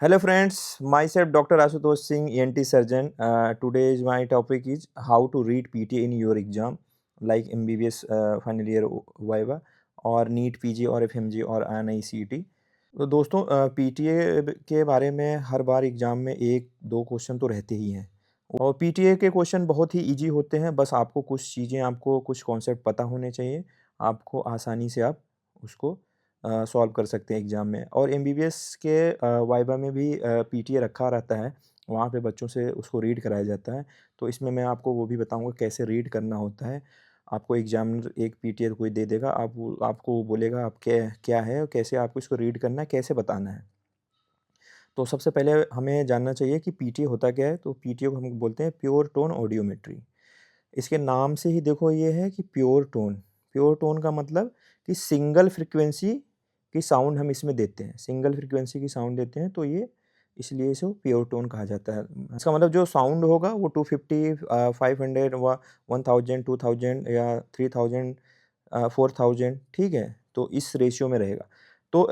Hello friends, myself Dr. Asutosh Singh, ENT surgeon. Today's my topic is how to read PT in your exam, like MBBS final year viva और NEET PG और FMG और NICET। तो दोस्तों PTA के बारे में हर बार exam में एक दो क्वेश्चन तो रहते ही हैं और पीटीए के क्वेश्चन बहुत ही इजी होते हैं। बस आपको कुछ चीज़ें आपको कुछ कॉन्सेप्ट पता होने चाहिए, आपको आसानी से आप उसको सॉल्व कर सकते हैं एग्ज़ाम में। और एमबीबीएस के वाइवा में भी पीटीए रखा रहता है, वहाँ पे बच्चों से उसको रीड कराया जाता है। तो इसमें मैं आपको वो भी बताऊँगा कैसे रीड करना होता है। आपको एग्ज़ामिनर एक पीटीए कोई दे देगा, आपको वो बोलेगा आप क्या क्या है और कैसे आपको इसको रीड करना है, कैसे बताना है। तो सबसे पहले हमें जानना चाहिए कि पीटीए होता क्या है। तो पीटीए को हम बोलते हैं प्योर टोन ऑडियोमेट्री। इसके नाम से ही देखो ये है कि प्योर टोन। प्योर टोन का मतलब कि सिंगल फ्रीक्वेंसी की साउंड हम इसमें देते हैं, सिंगल फ्रीक्वेंसी की साउंड देते हैं, तो ये इसलिए इसे प्योर टोन कहा जाता है। इसका मतलब जो साउंड होगा वो 250 500 व 1000 2000 या 3000 4000, ठीक है? तो इस रेशियो में रहेगा। तो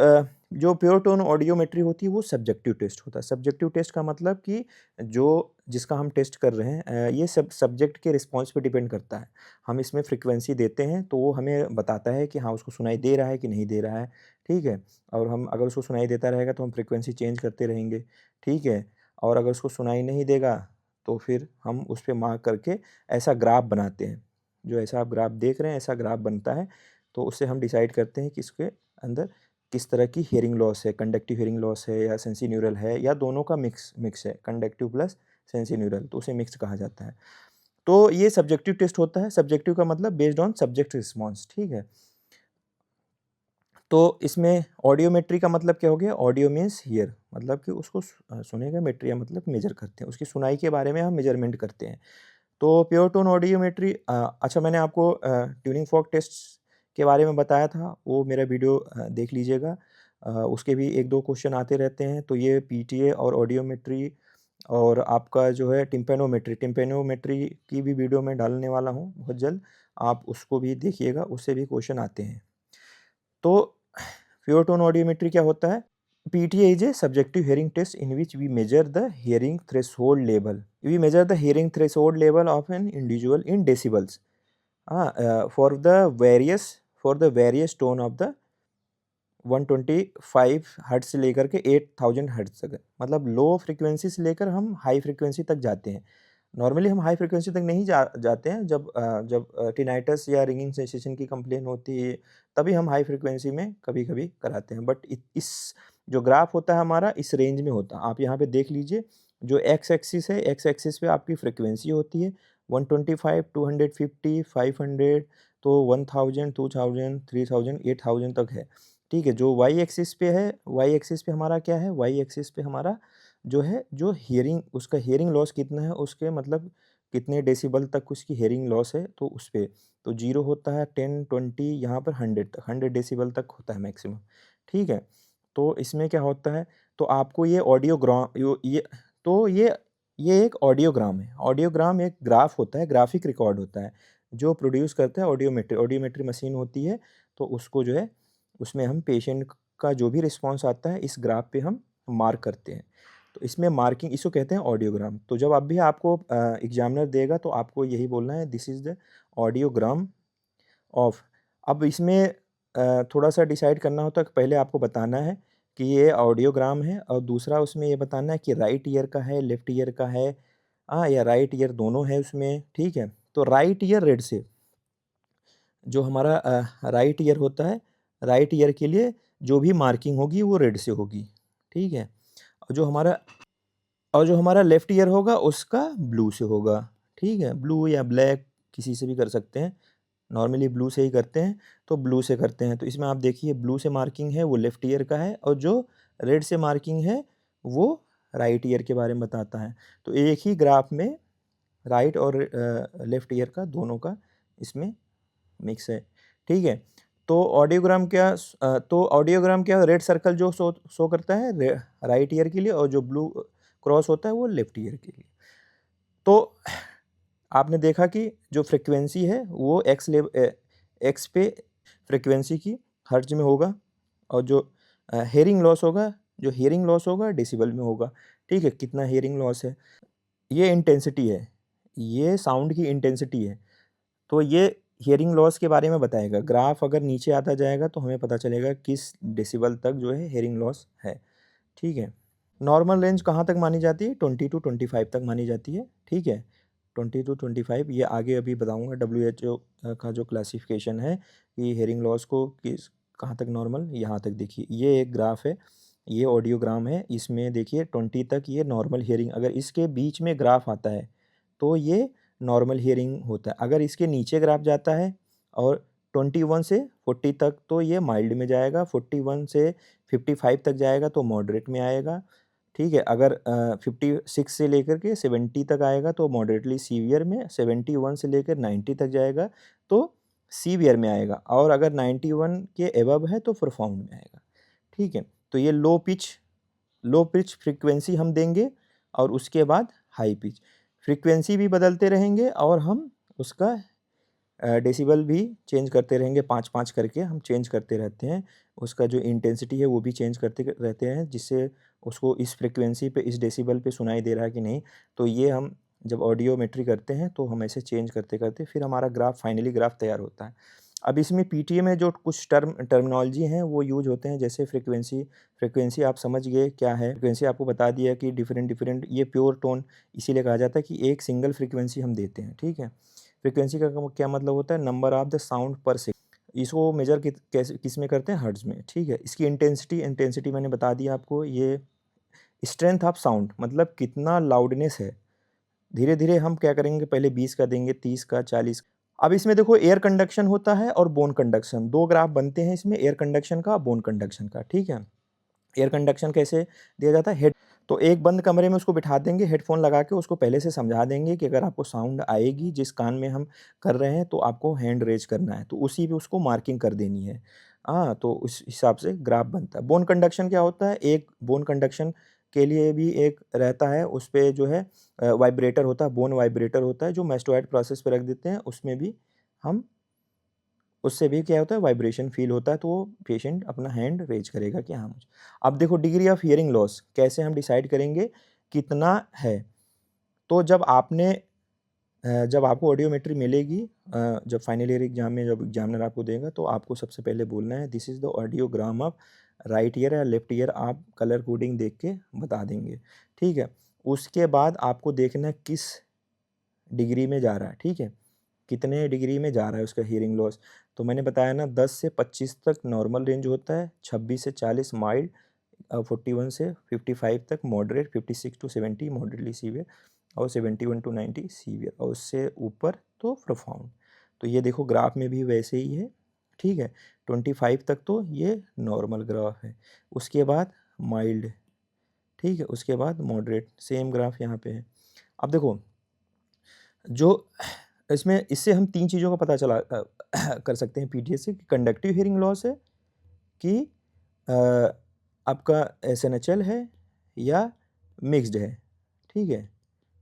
जो प्योर टोन ऑडियोमेट्री होती है वो सब्जेक्टिव टेस्ट होता है। सब्जेक्टिव टेस्ट का मतलब कि जो जिसका हम टेस्ट कर रहे हैं ये सब सब्जेक्ट के रिस्पॉन्स पे डिपेंड करता है। हम इसमें फ्रीक्वेंसी देते हैं तो वो हमें बताता है कि हाँ, उसको सुनाई दे रहा है कि नहीं दे रहा है, ठीक है? और हम अगर उसको सुनाई देता रहेगा तो हम फ्रीक्वेंसी चेंज करते रहेंगे, ठीक है? और अगर उसको सुनाई नहीं देगा तो फिर हम उस पे मार्क करके ऐसा ग्राफ बनाते हैं। जो ऐसा आप ग्राफ देख रहे हैं ऐसा ग्राफ बनता है, तो उससे हम डिसाइड करते हैं कि इसके अंदर किस तरह की हियरिंग लॉस है, कंडक्टिव हियरिंग लॉस है या सेंसीन्यूरल है या दोनों का मिक्स मिक्स है, कंडक्टिव प्लस सेंसीन्यूरल, तो उसे मिक्स कहा जाता है। तो ये सब्जेक्टिव टेस्ट होता है। सब्जेक्टिव का मतलब बेस्ड ऑन सब्जेक्ट रिस्पॉन्स, ठीक है? तो इसमें ऑडियोमेट्री का मतलब क्या हो गया? ऑडियो मीन्स हियर, मतलब कि उसको सुनेगा, मेट्रिया मतलब मेजर करते हैं, उसकी सुनाई के बारे में हम मेजरमेंट करते हैं। तो प्योर टोन ऑडियोमेट्री अच्छा, मैंने आपको ट्यूनिंग फॉर्क टेस्ट के बारे में बताया था, वो मेरा वीडियो देख लीजिएगा। उसके भी 1-2 क्वेश्चन आते रहते हैं। तो ये पीटीए और ऑडियोमेट्री और आपका जो है टिम्पैनोमेट्री, टिम्पैनोमेट्री की भी वीडियो मैं डालने वाला हूँ बहुत जल्द, आप उसको भी देखिएगा, उससे भी क्वेश्चन आते हैं। तो प्योर टोन ऑडियोमेट्री क्या होता है? PTA is a subjective hearing test in which we measure the hearing threshold level. We measure the hearing threshold level of an individual in decibels. For the various tone of the 125 hertz से लेकर के 8000 hertz तक, मतलब low frequency से लेकर हम high frequency तक जाते हैं। नॉर्मली हम हाई फ्रीक्वेंसी तक नहीं जाते हैं। जब टिनाइटस या रिंगिंग सेंसेशन की कंप्लेन होती है तभी हम हाई फ्रीक्वेंसी में कभी-कभी कराते हैं। बट इस जो ग्राफ होता है हमारा इस रेंज में होता है। आप यहाँ पे देख लीजिए, जो एक्स एक्सिस है, एक्स एक्सिस पे आपकी फ्रीक्वेंसी होती है 125, 250, 500, तो 1000, 2000, 3000, 8000 तक है। ठीक है, जो वाई एक्सिस पे है, वाई एक्सिस पे हमारा क्या है? वाई एक्सिस पे हमारा जो है, जो हियरिंग उसका हियरिंग लॉस कितना है, उसके मतलब कितने डेसिबल तक उसकी हियरिंग लॉस है, तो उस पे तो 0 होता है, 10, 20, यहाँ पर 100 तक, 100 डेसिबल तक होता है मैक्सिमम, ठीक है? तो इसमें क्या होता है, तो आपको ये ऑडियोग्राम यो ये तो ये एक ऑडियोग्राम है। ऑडियोग्राम एक ग्राफ होता है, ग्राफिक रिकॉर्ड होता है, जो प्रोड्यूस करता है ऑडियोमेट्री। ऑडियोमेट्री मशीन होती है, तो उसको जो है उसमें हम पेशेंट का जो भी रिस्पॉन्स आता है इस ग्राफ पे हम मार्क करते हैं। तो इसमें मार्किंग इसको कहते हैं ऑडियोग्राम। तो जब अब भी आपको एग्जामिनर देगा तो आपको यही बोलना है, this is the audiogram of. अब इसमें थोड़ा-सा डिसाइड करना होता है कि पहले आपको बताना है कि ये ऑडियोग्राम है और दूसरा उसमें ये बताना है कि राइट ईयर का है, लेफ्ट ईयर का है, या राइट ईयर दोनों है उसमें, ठीक है? तो राइट ईयर रेड से, जो हमारा राइट ईयर होता है, राइट ईयर के लिए जो भी मार्किंग होगी वो रेड से होगी, ठीक है? और जो हमारा लेफ्ट ईयर होगा उसका ब्लू से होगा, ठीक है? ब्लू या ब्लैक किसी से भी कर सकते हैं, नॉर्मली ब्लू से ही करते हैं, तो ब्लू से करते हैं। तो इसमें आप देखिए ब्लू से मार्किंग है वो लेफ्ट ईयर का है और जो रेड से मार्किंग है वो राइट ईयर के बारे में बताता है। तो एक ही ग्राफ में राइट और लेफ्ट ईयर का दोनों का इसमें मिक्स है, ठीक है? तो ऑडियोग्राम क्या, रेड सर्कल जो शो करता है राइट ईयर के लिए और जो ब्लू क्रॉस होता है वो लेफ्ट ईयर के लिए। तो आपने देखा कि जो फ्रीक्वेंसी है वो एक्स पे फ्रीक्वेंसी की हर्ट्ज में होगा और जो हेयरिंग लॉस होगा जो हियरिंग लॉस होगा डेसिबल में होगा, ठीक है, कितना हियरिंग लॉस है। ये इंटेंसिटी है, ये साउंड की इंटेंसिटी है, तो ये हियरिंग लॉस के बारे में बताएगा। ग्राफ अगर नीचे आता जाएगा तो हमें पता चलेगा किस डेसिबल तक जो है हियरिंग लॉस है, ठीक है। नॉर्मल रेंज कहाँ तक मानी जाती है? 20 टू 25 तक मानी जाती है, ठीक है। 20 टू 25 ये आगे अभी बताऊंगा। WHO का जो क्लासिफिकेशन है कि हेयरिंग लॉस को किस कहाँ तक नॉर्मल, यहाँ तक देखिए ये एक ग्राफ है, ये ऑडियोग्राम है, इसमें देखिए 20 तक ये नॉर्मल हियरिंग। अगर इसके बीच में ग्राफ आता है तो ये नॉर्मल हियरिंग होता है। अगर इसके नीचे ग्राफ जाता है और 21 से 40 तक तो ये माइल्ड में जाएगा, 41 से 55 तक जाएगा तो मॉडरेट में आएगा, ठीक है। अगर 56 से लेकर के 70 तक आएगा तो मॉडरेटली सीवियर में, 71 से लेकर 90 तक जाएगा तो सीवियर में आएगा, और अगर 91 के एबव है तो प्रोफाउंड में आएगा, ठीक है। तो ये लो पिच फ्रीक्वेंसी हम देंगे और उसके बाद हाई पिच। फ्रीक्वेंसी भी बदलते रहेंगे और हम उसका डेसिबल भी चेंज करते रहेंगे, 5-5 करके हम चेंज करते रहते हैं। उसका जो इंटेंसिटी है वो भी चेंज करते रहते हैं, जिससे उसको इस फ्रीक्वेंसी पे, इस डेसिबल पे सुनाई दे रहा है कि नहीं। तो ये हम जब ऑडियोमेट्री करते हैं तो हम ऐसे चेंज करते-करते फिर हमारा ग्राफ, फाइनली ग्राफ तैयार होता है। अब इसमें पीटीए में जो कुछ टर्मिनोलॉजी हैं वो यूज़ होते हैं, जैसे फ्रीक्वेंसी आप समझ गए क्या है। फ्रीक्वेंसी आपको बता दिया कि डिफरेंट ये प्योर टोन इसीलिए कहा जाता है कि एक सिंगल फ्रीक्वेंसी हम देते हैं, ठीक है। फ्रीक्वेंसी का क्या मतलब होता है? नंबर ऑफ द साउंड पर सेकंड। इसको मेजर कैसे किस में करते हैं? हर्ट्ज में, ठीक है। इसकी इंटेंसिटी मैंने बता दिया आपको। ये स्ट्रेंथ ऑफ साउंड मतलब कितना लाउडनेस है। धीरे धीरे हम क्या करेंगे, पहले 20 का देंगे, 30 का, 40। अब इसमें देखो एयर कंडक्शन होता है और बोन कंडक्शन, दो ग्राफ बनते हैं इसमें, एयर कंडक्शन का, बोन कंडक्शन का, ठीक है। एयर कंडक्शन कैसे दिया जाता है? हेड तो एक बंद कमरे में उसको बिठा देंगे, हेडफोन लगा के उसको पहले से समझा देंगे कि अगर आपको साउंड आएगी जिस कान में हम कर रहे हैं तो आपको हैंड रेज करना है, तो उसी पे उसको मार्किंग कर देनी है। हाँ, तो उस हिसाब से ग्राफ बनता है। बोन कंडक्शन क्या होता है? एक बोन कंडक्शन के लिए भी एक रहता है, उस पे जो है वाइब्रेटर होता है, बोन वाइब्रेटर होता है जो मैस्टोइड प्रोसेस पे रख देते हैं, उसमें भी हम उससे भी क्या होता है, वाइब्रेशन फील होता है, तो वो पेशेंट अपना हैंड रेज करेगा कि हाँ मुझे। अब देखो डिग्री ऑफ हियरिंग लॉस कैसे हम डिसाइड करेंगे कितना है। तो जब आपको ऑडियोमेट्री मिलेगी, जब फाइनल ईयर एग्जाम में जब एग्जामिनर आपको देगा तो आपको सबसे पहले बोलना है this is the audiogram of right year या लेफ्ट ईयर। आप कलर कोडिंग देख के बता देंगे, ठीक है। उसके बाद आपको देखना है किस डिग्री में जा रहा है, ठीक है, कितने डिग्री में जा रहा है उसका हियरिंग लॉस। तो मैंने बताया ना 10 से 25 तक नॉर्मल रेंज होता है, 26 से 40 माइल्ड, 41 से 55 तक मॉडरेट, 56 टू 70 मॉडरेटली सीवियर, और 71 टू 90 सीवियर, और उससे ऊपर तो प्रोफाउंड। तो ये देखो ग्राफ में भी वैसे ही है, ठीक है। 25 तक तो ये नॉर्मल ग्राफ है, उसके बाद माइल्ड, ठीक है, उसके बाद मॉडरेट, सेम ग्राफ यहाँ पे है। अब देखो जो इसमें इससे हम 3 चीज़ों का पता चला कर सकते हैं पीटीए से कि कंडक्टिव हियरिंग लॉस है कि अ, आपका एसएनएचएल है या मिक्स्ड है, ठीक है।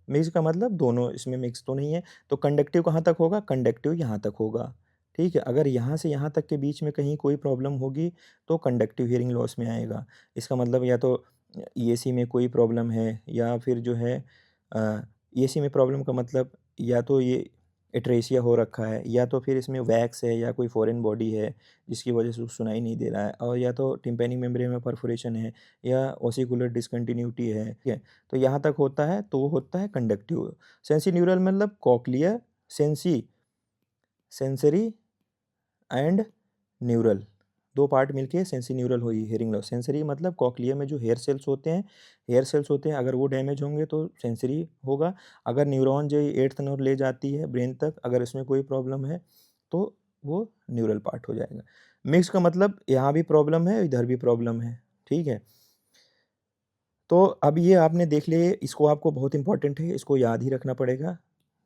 मिक्स का मतलब दोनों, इसमें मिक्स तो नहीं है। तो कंडक्टिव कहाँ तक होगा? कंडक्टिव यहाँ तक होगा, ठीक है। अगर यहाँ से यहाँ तक के बीच में कहीं कोई प्रॉब्लम होगी तो कंडक्टिव हियरिंग लॉस में आएगा। इसका मतलब या तो ईएसी में कोई प्रॉब्लम है, या फिर जो है ईएसी में प्रॉब्लम का मतलब या तो ये एट्रेसिया हो रखा है, या तो फिर इसमें वैक्स है या कोई फॉरेन बॉडी है जिसकी वजह से सुनाई नहीं दे रहा है, और या तो टिम्पैनिक मेम्ब्रेन में परफोरेशन है, या ओसिकुलर डिसकंटिन्यूटी है, ठीक है। तो यहाँ तक होता है तो वो होता है कंडक्टिव। सेंसी न्यूरल मतलब कॉक्लियर, सेंसरी एंड न्यूरल, दो पार्ट मिलके सेंसी न्यूरल हुई हियरिंग लॉस। सेंसरी मतलब कॉक्लियर में जो हेयर सेल्स होते हैं अगर वो डैमेज होंगे तो सेंसरी होगा। अगर न्यूरॉन जो 8th नर्व ले जाती है ब्रेन तक, अगर इसमें कोई प्रॉब्लम है तो वो न्यूरल पार्ट हो जाएगा। मिक्स का मतलब यहाँ भी प्रॉब्लम है, इधर भी प्रॉब्लम है, ठीक है। तो अब ये आपने देख लिए, इसको आपको बहुत इंपॉर्टेंट है, इसको याद ही रखना पड़ेगा,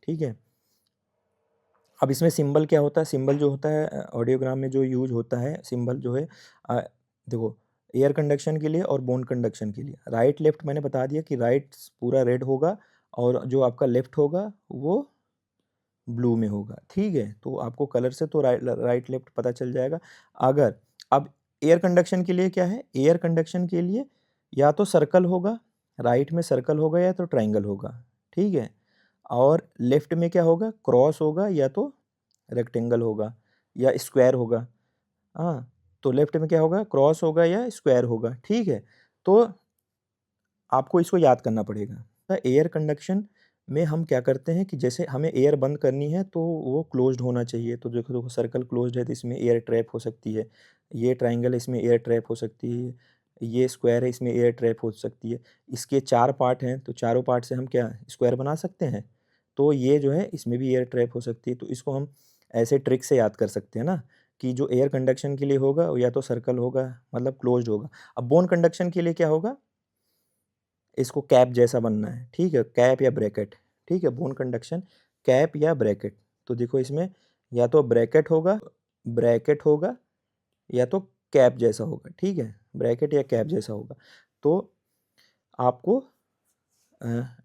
ठीक है। अब इसमें सिंबल क्या होता है? सिंबल जो होता है ऑडियोग्राम में जो यूज़ होता है सिंबल जो है, देखो एयर कंडक्शन के लिए और बोन कंडक्शन के लिए राइट लेफ्ट मैंने बता दिया कि राइट पूरा रेड होगा और जो आपका लेफ्ट होगा वो ब्लू में होगा, ठीक है। तो आपको कलर से तो राइट लेफ्ट पता चल जाएगा। अगर अब एयर कंडक्शन के लिए क्या है? एयर कंडक्शन के लिए या तो सर्कल होगा, राइट में सर्कल होगा या तो ट्रायंगल होगा, ठीक है? और लेफ्ट में क्या होगा, क्रॉस होगा या तो रेक्टेंगल होगा या स्क्वायर होगा। हाँ, तो लेफ्ट में क्या होगा, क्रॉस होगा या स्क्वायर होगा, ठीक है? तो आपको इसको याद करना पड़ेगा। एयर कंडक्शन में हम क्या करते हैं कि जैसे हमें एयर बंद करनी है तो वो क्लोज्ड होना चाहिए। तो देखो सर्कल क्लोज्ड है तो इसमें एयर ट्रैप हो सकती है। ये ट्रायंगल है इसमें एयर ट्रैप हो सकती है। ये स्क्वायर है इसमें एयर ट्रैप हो सकती है। इसके 4 पार्ट हैं तो चारों पार्ट से हम क्या स्क्वायर बना सकते हैं। तो ये जो है इसमें भी एयर ट्रैप हो सकती है। तो इसको हम ऐसे ट्रिक से याद कर सकते हैं ना कि जो एयर कंडक्शन के लिए होगा या तो सर्कल होगा मतलब क्लोज्ड होगा। अब बोन कंडक्शन के लिए क्या होगा, इसको कैप जैसा बनना है, ठीक है? कैप या ब्रैकेट, ठीक है? बोन कंडक्शन कैप या ब्रैकेट। तो देखो इसमें या तो ब्रैकेट होगा या तो कैप जैसा होगा, ठीक है? ब्रैकेट या कैप जैसा होगा। तो आपको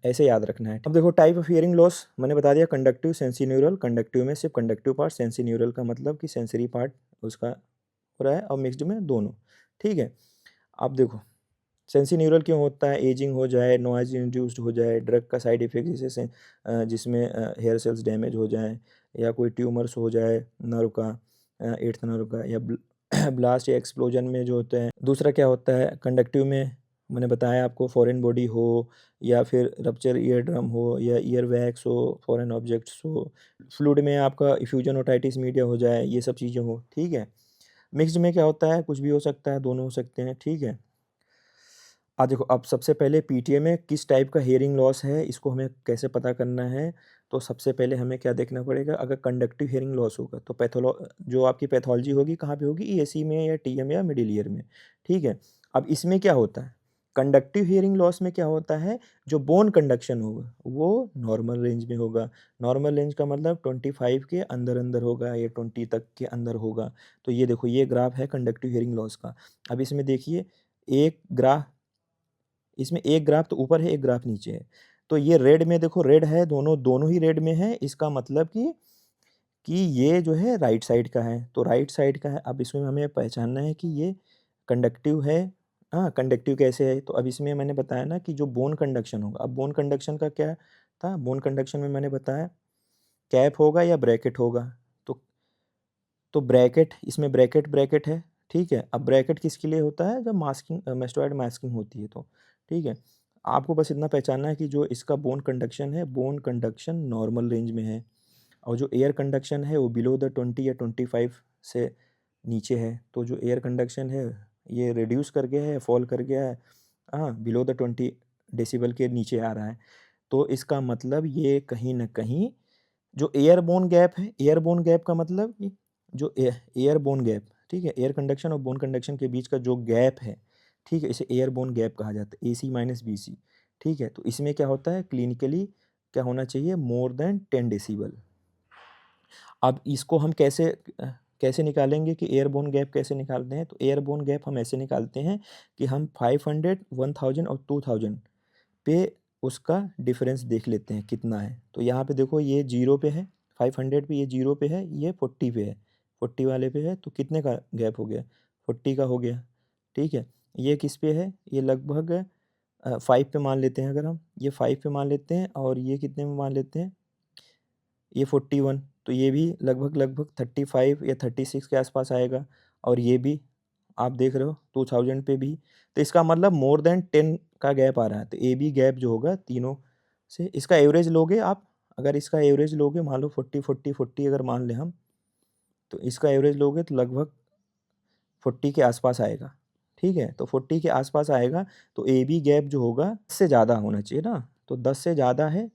ऐसे याद रखना है। अब देखो टाइप ऑफ हियरिंग लॉस मैंने बता दिया, कंडक्टिव, सेंसीन्यूरल। कंडक्टिव में सिर्फ कंडक्टिव पार्ट, सेंसीन्यूरल का मतलब कि सेंसरी पार्ट उसका हो रहा है और मिक्स्ड में दोनों, ठीक है? अब देखो सेंसी न्यूरल क्यों होता है, एजिंग हो जाए, नॉइज इंड्यूस्ड हो जाए, ड्रग का साइड इफेक्ट जैसे जिसमें हेयर सेल्स डैमेज हो जाए या कोई ट्यूमर्स हो जाए नर्व का, एट्थ नर्व का, या ब्लास्ट या एक्सप्लोजन में जो होते हैं। दूसरा क्या होता है कंडक्टिव में, मैंने बताया आपको, फॉरेन बॉडी हो या फिर रप्चर ईयर ड्रम हो या ईयर वैक्स हो, फॉरेन ऑब्जेक्ट्स हो, फ्लूइड में आपका इफ्यूजन ओटाइटिस मीडिया हो जाए, ये सब चीज़ें हो, ठीक है? मिक्स्ड में क्या होता है, कुछ भी हो सकता है, दोनों हो सकते हैं, ठीक है? देखो अब सबसे पहले पीटीए में किस टाइप का हियरिंग लॉस है, इसको हमें कैसे पता करना है। तो सबसे पहले हमें क्या देखना पड़ेगा, अगर कंडक्टिव हियरिंग लॉस होगा तो जो आपकी पैथोलॉजी होगी कहाँ पे होगी, ईएसई में या टीएम या मिडिल ईयर में, ठीक है? अब इसमें क्या होता है, कंडक्टिव हियरिंग लॉस में क्या होता है, जो बोन कंडक्शन होगा वो नॉर्मल रेंज में होगा। नॉर्मल रेंज का मतलब 25 के अंदर अंदर होगा या 20 तक के अंदर होगा। तो ये देखो ये ग्राफ है कंडक्टिव हियरिंग लॉस का। अब इसमें देखिए एक ग्राफ, इसमें एक ग्राफ तो ऊपर है, एक ग्राफ नीचे है। तो ये रेड में देखो, रेड है, दोनों ही रेड में है। इसका मतलब कि ये जो है राइट साइड का है, तो राइट साइड का है। अब इसमें हमें पहचानना है कि ये कंडक्टिव है। हाँ, कंडक्टिव कैसे है, तो अब इसमें मैंने बताया ना कि जो बोन कंडक्शन होगा। अब बोन कंडक्शन का क्या था, बोन कंडक्शन में मैंने बताया कैप होगा या ब्रैकेट होगा। तो ब्रैकेट, इसमें ब्रैकेट है, ठीक है? अब ब्रैकेट किसके लिए होता है, जब मास्किंग मेस्टोइड मास्किंग होती है तो, ठीक है? आपको बस इतना पहचानना है कि जो इसका बोन कंडक्शन है, बोन कंडक्शन नॉर्मल रेंज में है और जो एयर कंडक्शन है वो बिलो द 20 या 25 से नीचे है। तो जो एयर कंडक्शन है ये रिड्यूस कर गया है, फॉल कर गया है, हाँ, बिलो द 20 डेसिबल के नीचे आ रहा है। तो इसका मतलब ये कहीं न कहीं जो एयरबोर्न गैप है, एयरबोर्न गैप का मतलब कि जो एयरबोर्न गैप, ठीक है? एयर कंडक्शन और बोन कंडक्शन के बीच का जो गैप है, ठीक है? इसे एयरबोर्न गैप कहा जाता है, एसी माइनस बीसी, ठीक है? तो इसमें क्या होता है क्लिनिकली क्या होना चाहिए, मोर देन 10 डेसिबल। अब इसको हम कैसे निकालेंगे कि एयरबोर्न गैप कैसे निकालते हैं? तो एयरबोर्न गैप हम ऐसे निकालते हैं कि हम 500, 1000 और 2000 पे उसका डिफरेंस देख लेते हैं कितना है। तो यहाँ पे देखो ये 0 पे है, 500 पे ये 0 पे है, ये 40 पे है, 40 वाले पे है, तो कितने का गैप हो गया, 40 का हो गया, ठीक है? ये किस पे है, ये लगभग 5 पे मान लेते हैं, अगर हम ये 5 पे मान लेते हैं और ये कितने में मान लेते हैं, ये 41, तो ये भी लगभग 35 या 36 के आसपास आएगा। और ये भी आप देख रहे हो 2000 पे भी, तो इसका मतलब मोर देन 10 का गैप आ रहा है। तो ए बी गैप जो होगा तीनों से, इसका एवरेज लोगे आप, अगर इसका एवरेज लोगे, मान लो 40 अगर मान लें हम, तो इसका एवरेज लोगे तो लगभग 40 के आसपास आएगा, ठीक है? तो 40 के आसपास आएगा, तो ए बी गैप जो होगा 10 से ज़्यादा होना चाहिए ना, तो 10 से ज़्यादा है,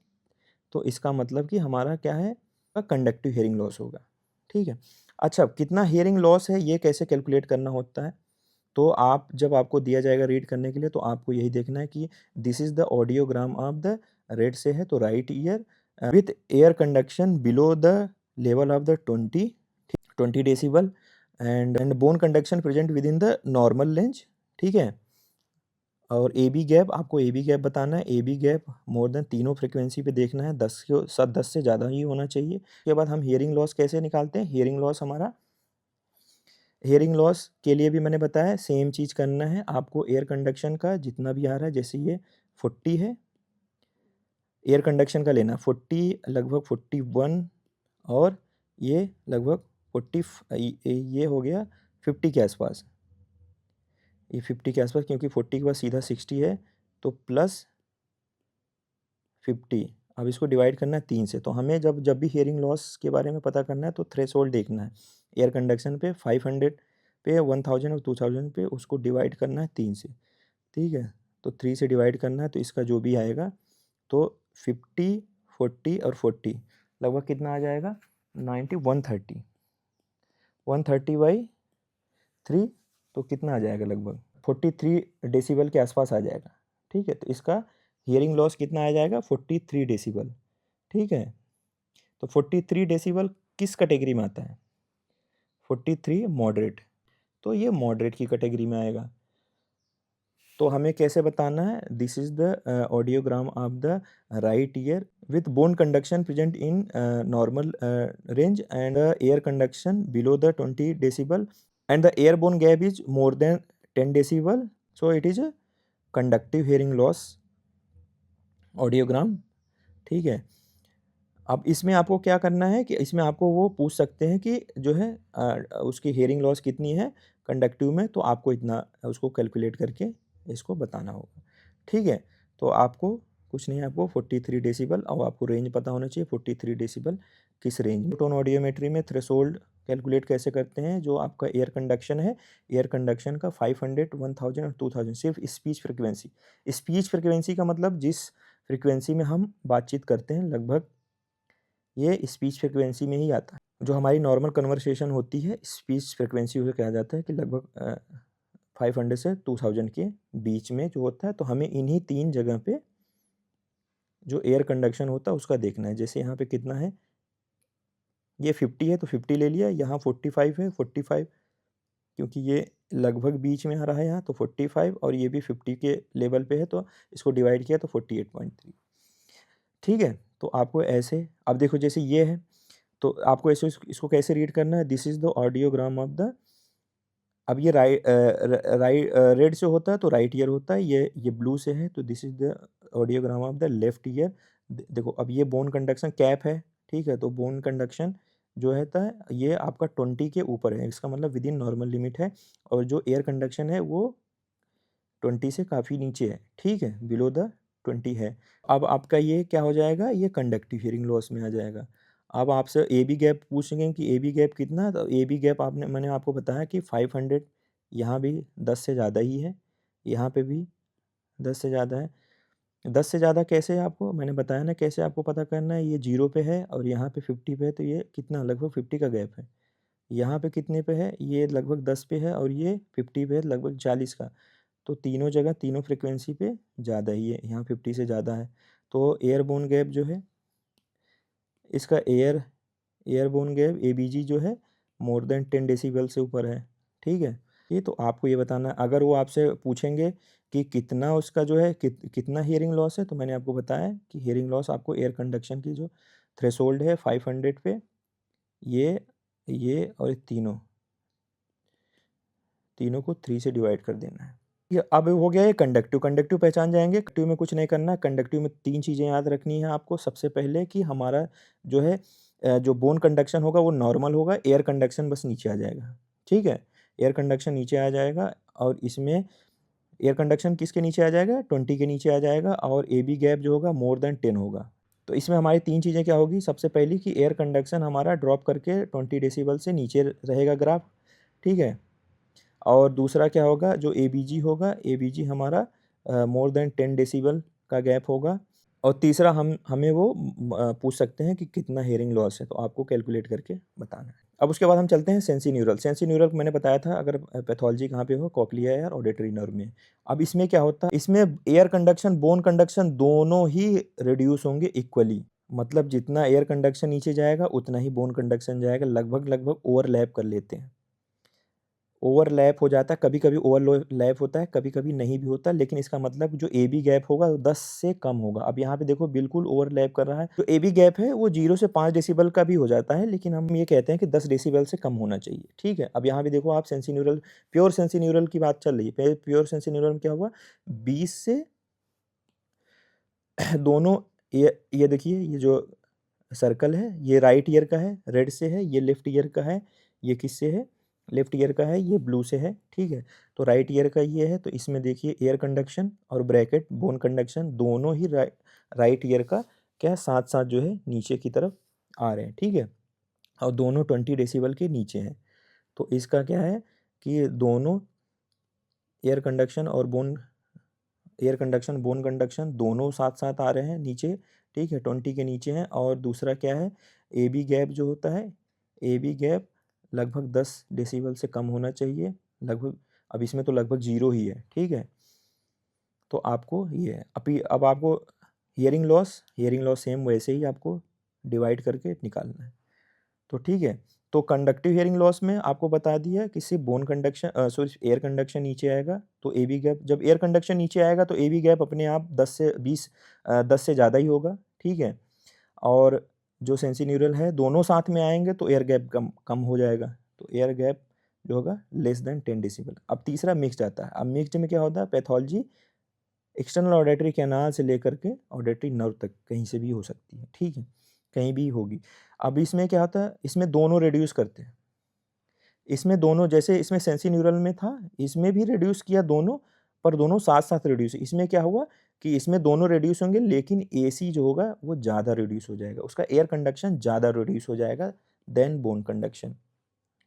तो इसका मतलब कि हमारा क्या है, कंडक्टिव हियरिंग लॉस होगा, ठीक है? अच्छा, कितना हियरिंग लॉस है ये कैसे कैलकुलेट करना होता है? तो आप जब आपको दिया जाएगा रीड करने के लिए, तो आपको यही देखना है कि this is the audiogram of the, red से है तो right year, with air conduction below the level of the 20 decibel and bone conduction present with in the normal range, ठीक है? और ए बी गैप, आपको ए बी गैप बताना है। A B gap more than तीनों फ्रीक्वेंसी पे देखना है, 10 से ज़्यादा ही होना चाहिए। उसके बाद हम हियरिंग लॉस कैसे निकालते हैं, हियरिंग लॉस हमारा हेयरिंग लॉस के लिए भी मैंने बताया सेम चीज़ करना है आपको। एयर कंडक्शन का जितना भी आ रहा है, जैसे ये 40 है, एयर कंडक्शन का लेना 40, लगभग 41, और ये लगभग 40, ये हो गया 50 के आसपास, ये 50 के आसपास, क्योंकि 40 के बाद सीधा 60 है, तो प्लस 50। अब इसको डिवाइड करना है 3 से। तो हमें जब जब भी हियरिंग लॉस के बारे में पता करना है तो थ्रेशोल्ड देखना है। एयर कंडक्शन पे 500 पे, 1000 और 2000 पे उसको डिवाइड करना है 3 से, ठीक है। तो 3 से डिवाइड करना है, तो इसका जो भी आएगा, तो 50, 40 और 40 लगभग कितना आ जाएगा, 90, 130, 130/3, तो कितना आ जाएगा, लगभग 43 डेसिबल के आसपास आ जाएगा, ठीक है। तो इसका हियरिंग लॉस कितना आ जाएगा, 43 डेसिबल, ठीक है। तो 43 डेसिबल किस कैटेगरी में आता है, 43 मॉडरेट, तो ये मॉडरेट की कैटेगरी में आएगा। तो हमें कैसे बताना है, this is the audiogram of the right year with bone conduction present in normal range and air conduction below the 20 decibel and the air bone gap is more than 10 decibel, so it is conductive hearing loss audiogram, ठीक है। अब इसमें आपको क्या करना है कि इसमें आपको वो पूछ सकते हैं कि जो है उसकी हियरिंग लॉस कितनी है कंडक्टिव में, तो आपको इतना उसको कैलकुलेट करके इसको बताना होगा, ठीक है। तो आपको कुछ नहीं है, आपको 43 डेसिबल, और आपको रेंज पता होना चाहिए 43 डेसिबल किस रेंज में। टोन ऑडियोमेट्री में थ्रेशोल्ड कैलकुलेट कैसे करते हैं, जो आपका एयर कंडक्शन है, एयर कंडक्शन का 500, 1000 और 2000 सिर्फ स्पीच फ्रिक्वेंसी। स्पीच फ्रिक्वेंसी का मतलब जिस फ्रिक्वेंसी में हम बातचीत करते हैं, लगभग ये स्पीच फ्रिक्वेंसी में ही आता है। जो हमारी नॉर्मल कन्वर्सेशन होती है, स्पीच फ्रिक्वेंसी उसे कहा जाता है कि लगभग 500 से 2000 के बीच में जो होता है। तो हमें इन्हीं 3 जगह पे जो एयर कंडक्शन होता है उसका देखना है। जैसे यहाँ पे कितना है, ये 50 है तो 50 ले लिया, यहाँ 45 है, 45, क्योंकि ये लगभग बीच में आ रहा है यहाँ, तो 45, और ये भी 50 के लेवल पे है, तो इसको डिवाइड किया तो 48.3, ठीक है। तो आपको ऐसे, अब देखो जैसे ये है, तो आपको ऐसे इसको कैसे रीड करना है, this is the audiogram of the, अब ये रेड से होता है तो राइट ईयर होता है, ये ब्लू से है तो this is the audiogram of the left ear. देखो अब ये बोन कंडक्शन कैप है, ठीक है। तो बोन कंडक्शन जो है ये आपका 20 के ऊपर है, इसका मतलब विद इन नॉर्मल लिमिट है, और जो एयर कंडक्शन है वो 20 से काफ़ी नीचे है, ठीक है, बिलो द 20 है। अब आपका ये क्या हो जाएगा, ये कंडक्टिव हियरिंग लॉस में आ जाएगा। अब आपसे ए बी गैप पूछेंगे कि ए बी गैप कितना है, तो ए बी गैप मैंने आपको बताया कि 500, यहाँ भी 10 से ज़्यादा ही है, यहाँ पे भी 10 से ज़्यादा है। 10 से ज़्यादा कैसे है, आपको मैंने बताया ना कैसे आपको पता करना है, ये 0 पे है और यहाँ पे 50 पे है, तो ये कितना, लगभग 50 का गैप है। यहाँ पे कितने पे है, ये लगभग 10 पे है, और ये 50 पे है, लगभग 40 का। तो तीनों जगह तीनों फ्रिक्वेंसी पे ज़्यादा ही है, यहाँ 50 से ज़्यादा है। तो एयरबोर्न गैप जो है, इसका एयरबोर्न गैप एबीजी जो है मोर देन 10 डेसिबल से ऊपर है, ठीक है। ये तो आपको ये बताना है। अगर वो आपसे पूछेंगे कि कितना उसका जो है कितना हियरिंग लॉस है, तो मैंने आपको बताया कि हियरिंग लॉस आपको एयर कंडक्शन की जो थ्रेशोल्ड है 500 पे, ये और तीनों तीनों को 3 से डिवाइड कर देना है। ये अब हो गया ये कंडक्टिव। कंडक्टिव पहचान जाएंगे, कंडक्टिव में कुछ नहीं करना है। कंडक्टिव में 3 चीज़ें याद रखनी है आपको। सबसे पहले कि हमारा जो है जो बोन कंडक्शन होगा वो नॉर्मल होगा, एयर कंडक्शन बस नीचे आ जाएगा, ठीक है। एयर कंडक्शन नीचे आ जाएगा, और इसमें एयर कंडक्शन किसके नीचे आ जाएगा, 20 के नीचे आ जाएगा, और ए बी गैप जो होगा मोर देन 10 होगा। तो इसमें हमारी 3 चीज़ें क्या होगी, सबसे पहली कि एयर कंडक्शन हमारा ड्रॉप करके 20 डेसिबल से नीचे रहेगा ग्राफ, ठीक है। और दूसरा क्या होगा, जो एबीजी होगा, एबीजी हमारा मोर देन 10 डेसिबल का गैप होगा। और तीसरा हमें वो पूछ सकते हैं कि कितना हियरिंग लॉस है, तो आपको कैलकुलेट करके बताना है। अब उसके बाद हम चलते हैं सेंसी न्यूरल। सेंसी न्यूरल मैंने बताया था, अगर पैथोलॉजी कहाँ पे हो, कॉक्लिया या ऑडिटरी नर्व में। अब इसमें क्या होता है, इसमें एयर कंडक्शन बोन कंडक्शन दोनों ही रिड्यूस होंगे इक्वली। मतलब जितना एयर कंडक्शन नीचे जाएगा उतना ही बोन कंडक्शन जाएगा, लगभग लगभग ओवरलैप कर लेते हैं। ओवरलैप हो जाता है, कभी-कभी ओवरलैप होता है, कभी-कभी नहीं भी होता, लेकिन इसका मतलब जो एबी गैप होगा वो 10 से कम होगा। अब यहाँ पे देखो बिल्कुल ओवरलैप कर रहा है। जो एबी गैप है वो 0 से 5 डेसिबल का भी हो जाता है, लेकिन हम ये कहते हैं कि 10 डेसिबल से कम होना चाहिए, ठीक है? अब यहाँ पे देखो आप सेंसीन्यूरल प्योर सेंसीन्यूरल की बात चल रही है। प्योर सेंसीन्यूरल में क्या हुआ 20 से दोनों ये देखिए ये जो सर्कल है ये राइट ईयर का है, रेड से है, ये लेफ्ट ईयर का है, ये किससे है? लेफ्ट ईयर का है, ये ब्लू से है, ठीक है? तो राइट ईयर का ये है, तो इसमें देखिए एयर कंडक्शन और ब्रैकेट बोन कंडक्शन दोनों ही राइट ईयर का क्या है साथ-साथ जो है नीचे की तरफ आ रहे हैं, ठीक है? और दोनों 20 डेसिबल के नीचे हैं। तो इसका क्या है कि दोनों एयर कंडक्शन और बोन कंडक्शन दोनों साथ-साथ आ रहे हैं नीचे, ठीक है? 20 के नीचे हैं और दूसरा क्या है एबी गैप जो होता है, एबी गैप लगभग 10 डेसिबल से कम होना चाहिए, लगभग अब इसमें तो लगभग 0 ही है, ठीक है? तो आपको ये है। अब आपको हियरिंग लॉस सेम वैसे ही आपको डिवाइड करके निकालना है। तो ठीक है, तो कंडक्टिव हियरिंग लॉस में आपको बता दिया कि सिर्फ bone conduction sorry air conduction नीचे आएगा, तो एबी गैप जब एयर कंडक्शन नीचे आएगा तो एबी गैप अपने आप 10 से ज़्यादा ही होगा, ठीक है? और जो सेंसीन्यूरल है दोनों साथ में आएँगे तो एयर गैप कम कम हो जाएगा, तो एयर गैप जो होगा लेस देन 10 डेसिबल। अब तीसरा मिक्स्ड आता है, अब मिक्स्ड में क्या होता है पैथोलॉजी एक्सटर्नल ऑडिटरी कैनाल से लेकर के ऑडिटरी नर्व तक कहीं से भी हो सकती है, ठीक है? कहीं भी होगी। अब इसमें क्या होता है, इसमें दोनों रिड्यूस करते हैं। इसमें दोनों जैसे इसमें सेंसी न्यूरल में था, इसमें भी रिड्यूस किया दोनों, पर दोनों साथ-साथ रिड्यूस इसमें क्या हुआ कि इसमें दोनों रिड्यूस होंगे लेकिन एसी जो होगा वो ज़्यादा रिड्यूस हो जाएगा। उसका एयर कंडक्शन ज़्यादा रिड्यूस हो जाएगा देन बोन कंडक्शन,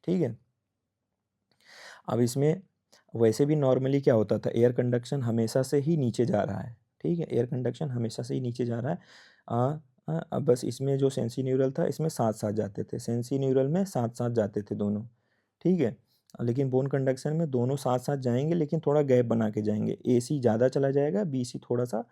ठीक है? अब इसमें वैसे भी नॉर्मली क्या होता था एयर कंडक्शन हमेशा से ही नीचे जा रहा है, ठीक है? एयर कंडक्शन हमेशा से ही नीचे जा रहा है। अब बस इसमें जो सेंसी न्यूरल था इसमें साथ-साथ जाते थे, सेंसी न्यूरल में साथ-साथ जाते थे दोनों, ठीक है? लेकिन बोन कंडक्शन में दोनों साथ-साथ जाएँगे लेकिन थोड़ा गैप बना के जाएँगे। एसी ज़्यादा चला जाएगा, बीसी थोड़ा-सा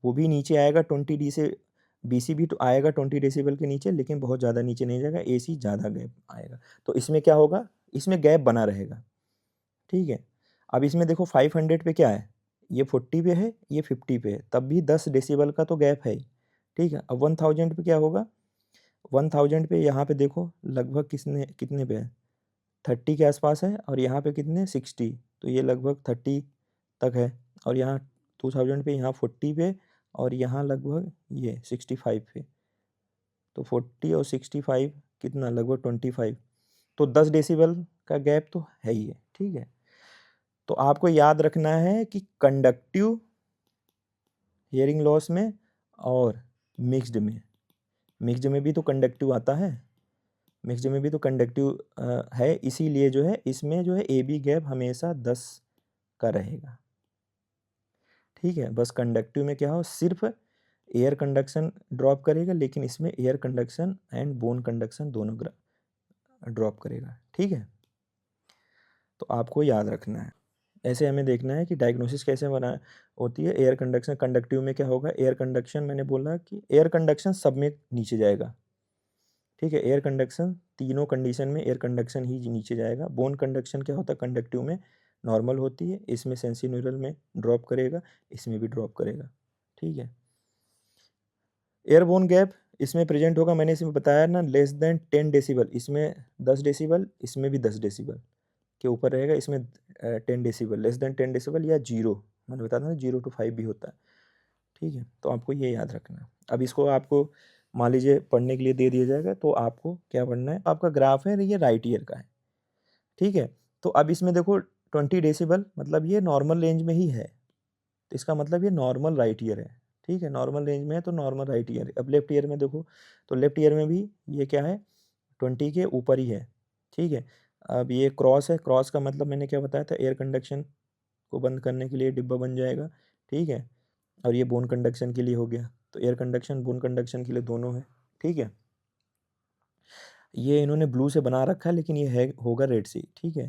वो भी नीचे आएगा 20 डी से बीसी भी तो आएगा 20 डेसिबल के नीचे लेकिन बहुत ज़्यादा नीचे नहीं जाएगा, एसी ज़्यादा गैप आएगा। तो इसमें क्या होगा, इसमें गैप बना रहेगा। ठीक है। अब इसमें देखो 500 पे क्या है, ये 40 पे है, ये 50 पे है, तब भी 10 डेसिबल का तो गैप है ही, ठीक है। अब 1000 पे क्या होगा, 1000 पे यहाँ पे देखो लगभग किसने कितने पे है, 30 के आसपास है और यहाँ पे कितने 60, तो ये लगभग 30 तक है और यहाँ 2000 पे यहाँ 40 पे और यहाँ लगभग ये 65 पे, तो 40 और 65 कितना लगभग 25, तो 10 डेसिबल का गैप तो है ही है, ठीक है। तो आपको याद रखना है कि कंडक्टिव हियरिंग लॉस में और मिक्स्ड में भी तो कंडक्टिव आता है, मिक्स्ड में भी तो कंडक्टिव है, इसीलिए जो है इसमें जो है एबी गैप हमेशा 10 का रहेगा, ठीक है। बस कंडक्टिव में क्या हो सिर्फ एयर कंडक्शन ड्रॉप करेगा लेकिन इसमें air conduction and bone conduction दोनों ड्रॉप करेगा, ठीक है। तो आपको याद रखना है, ऐसे हमें देखना है कि डायग्नोसिस कैसे बना होती है। एयर कंडक्शन कंडक्टिव में क्या होगा, एयर कंडक्शन मैंने बोला कि एयर कंडक्शन सब में नीचे जाएगा, ठीक है। एयर कंडक्शन तीनों कंडीशन में एयर कंडक्शन ही नीचे जाएगा। बोन कंडक्शन क्या होता है कंडक्टिव में नॉर्मल होती है, इसमें सेंसी न्यूरल में ड्रॉप करेगा, इसमें भी ड्रॉप करेगा, ठीक है। एयरबोन गैप इसमें प्रेजेंट होगा, मैंने इसमें बताया ना लेस देन 10 डेसिबल, इसमें 10 डेसिबल, इसमें भी 10 डेसिबल के ऊपर रहेगा, इसमें 10 डेसिबल, लेस देन 10 डेसिबल या 0, मैंने बताया था 0 to 5 भी होता है, ठीक है। तो आपको ये याद रखना है। अब इसको आपको मान लीजिए पढ़ने के लिए दे दिया जाएगा तो आपको क्या पढ़ना है, आपका ग्राफ है ये राइट ईयर का है, ठीक है। तो अब इसमें देखो 20 डेसिबल मतलब ये नॉर्मल रेंज में ही है, तो इसका मतलब ये नॉर्मल राइट ईयर है, ठीक है। नॉर्मल रेंज में है तो नॉर्मल राइट ईयर। अब लेफ्ट ईयर में देखो तो लेफ्ट ईयर में भी ये क्या है 20 के ऊपर ही है, ठीक है। अब ये क्रॉस है, क्रॉस का मतलब मैंने क्या बताया था एयर कंडक्शन को बंद करने के लिए डिब्बा बन जाएगा, ठीक है। और ये बोन कंडक्शन के लिए हो गया, तो एयर कंडक्शन बोन कंडक्शन के लिए दोनों है, ठीक है। ये इन्होंने ब्लू से बना रखा है लेकिन ये है होगा रेड से, ठीक है।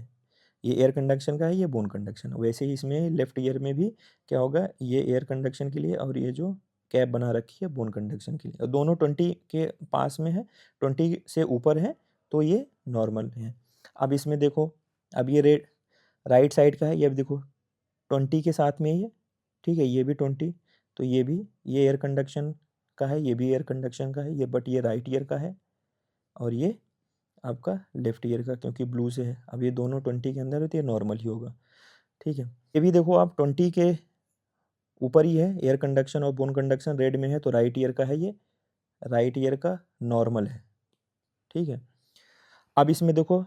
ये एयर कंडक्शन का है, ये बोन कंडक्शन। वैसे ही इसमें लेफ्ट ईयर में भी क्या होगा, ये एयर कंडक्शन के लिए और ये जो कैप बना रखी है बोन कंडक्शन के लिए, और दोनों 20 के पास में है, 20 से ऊपर है तो ये नॉर्मल है। अब इसमें देखो, अब ये रेड राइट साइड का है, ये भी देखो 20 के साथ में ही है, ठीक है, ये भी 20, तो ये भी, ये एयर कंडक्शन का है, ये भी एयर कंडक्शन का है, ये बट ये राइट ईयर का है और ये आपका लेफ्ट ईयर का, क्योंकि ब्लू से है। अब ये दोनों 20 के अंदर है तो ये नॉर्मल ही होगा, ठीक है। ये भी देखो आप 20 के ऊपर ही है, एयर कंडक्शन और बोन कंडक्शन रेड में है, तो राइट ईयर का है, ये राइट ईयर का नॉर्मल है, ठीक है। अब इसमें देखो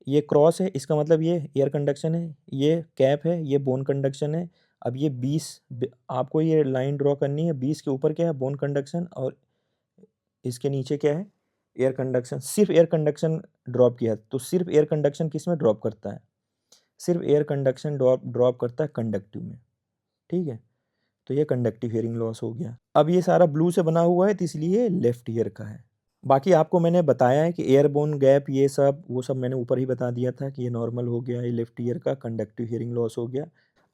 ये क्रॉस है, इसका मतलब ये एयर कंडक्शन है, ये कैप है, ये बोन कंडक्शन है। अब ये 20 आपको ये लाइन ड्रॉ करनी है, 20 के ऊपर क्या है, बोन कंडक्शन, और इसके नीचे क्या है, एयर कंडक्शन। सिर्फ एयर कंडक्शन ड्रॉप किया, तो सिर्फ एयर कंडक्शन किस में ड्रॉप करता है, सिर्फ एयर कंडक्शन ड्रॉप करता है कंडक्टिव में, ठीक है। तो ये कंडक्टिव हियरिंग लॉस हो गया। अब ये सारा ब्लू से बना हुआ है, तो इसलिए लेफ्ट ईयर का है। बाकी आपको मैंने बताया है कि एयरबोर्न गैप, ये सब वो सब मैंने ऊपर ही बता दिया था कि ये नॉर्मल हो गया, ये लेफ्ट ईयर का कंडक्टिव हियरिंग लॉस हो गया।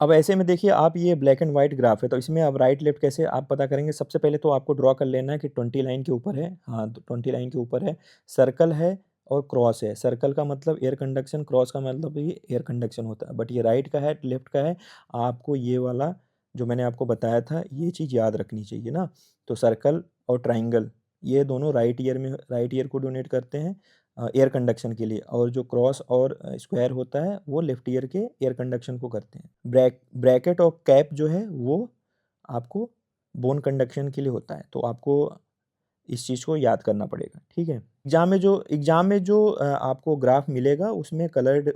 अब ऐसे में देखिए आप, ये ब्लैक एंड वाइट ग्राफ है, तो इसमें आप राइट लेफ्ट कैसे आप पता करेंगे। सबसे पहले तो आपको ड्रॉ कर लेना है कि 20 लाइन के ऊपर है, हाँ तो 20 लाइन के ऊपर है, सर्कल है और क्रॉस है। सर्कल का मतलब एयर कंडक्शन, क्रॉस का मतलब ये एयर कंडक्शन होता है, बट ये राइट का है लेफ्ट का है। आपको ये वाला जो मैंने आपको बताया था, ये चीज़ याद रखनी चाहिए ना। तो सर्कल और ट्राइंगल, ये दोनों राइट ईयर में, राइट ईयर को डोनेट करते हैं एयर कंडक्शन के लिए, और जो क्रॉस और स्क्वायर होता है वो लेफ्ट ईयर के एयर कंडक्शन को करते हैं। ब्रैकेट और कैप जो है वो आपको बोन कंडक्शन के लिए होता है, तो आपको इस चीज़ को याद करना पड़ेगा, ठीक है। एग्ज़ाम में जो आपको ग्राफ मिलेगा उसमें कलर्ड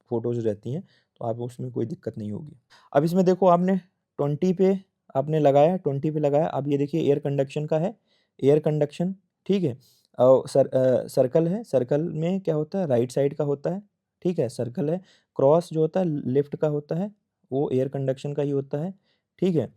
फोटोज़ रहती हैं, तो आप उसमें कोई दिक्कत नहीं होगी। अब इसमें देखो आपने 20 पे आपने लगाया, 20 पे लगाया। अब ये देखिए एयर कंडक्शन का है, एयर कंडक्शन, ठीक है। और सर्कल है, सर्कल में क्या होता है, राइट साइड का होता है, ठीक है, सर्कल है। क्रॉस जो होता है लेफ्ट का होता है, वो एयर कंडक्शन का ही होता है, ठीक है।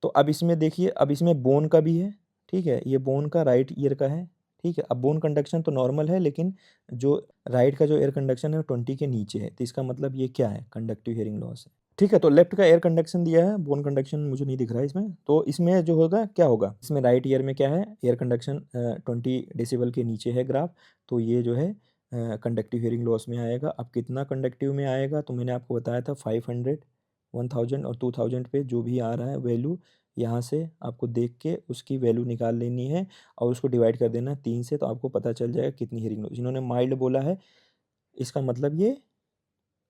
तो अब इसमें देखिए, अब इसमें बोन का भी है, ठीक है, ये बोन का राइट ईयर का है, ठीक है। अब बोन कंडक्शन तो नॉर्मल है, लेकिन जो राइट का जो एयर कंडक्शन है वो 20 के नीचे है, तो इसका मतलब ये क्या है, कंडक्टिव हियरिंग लॉस है, ठीक है। तो लेफ्ट का एयर कंडक्शन दिया है, बोन कंडक्शन मुझे नहीं दिख रहा है इसमें, तो इसमें जो होगा क्या होगा, इसमें राइट ईयर में क्या है, एयर कंडक्शन 20 डेसिबल के नीचे है ग्राफ, तो ये जो है कंडक्टिव हियरिंग लॉस में आएगा। अब कितना कंडक्टिव में आएगा, तो मैंने आपको बताया था 500, 1000 और 2000 पे जो भी आ रहा है वैल्यू, यहाँ से आपको देख के उसकी वैल्यू निकाल लेनी है और उसको डिवाइड कर देना 3 से, तो आपको पता चल जाएगा कितनी हियरिंग लॉस। जिन्होंने माइल्ड बोला है, इसका मतलब ये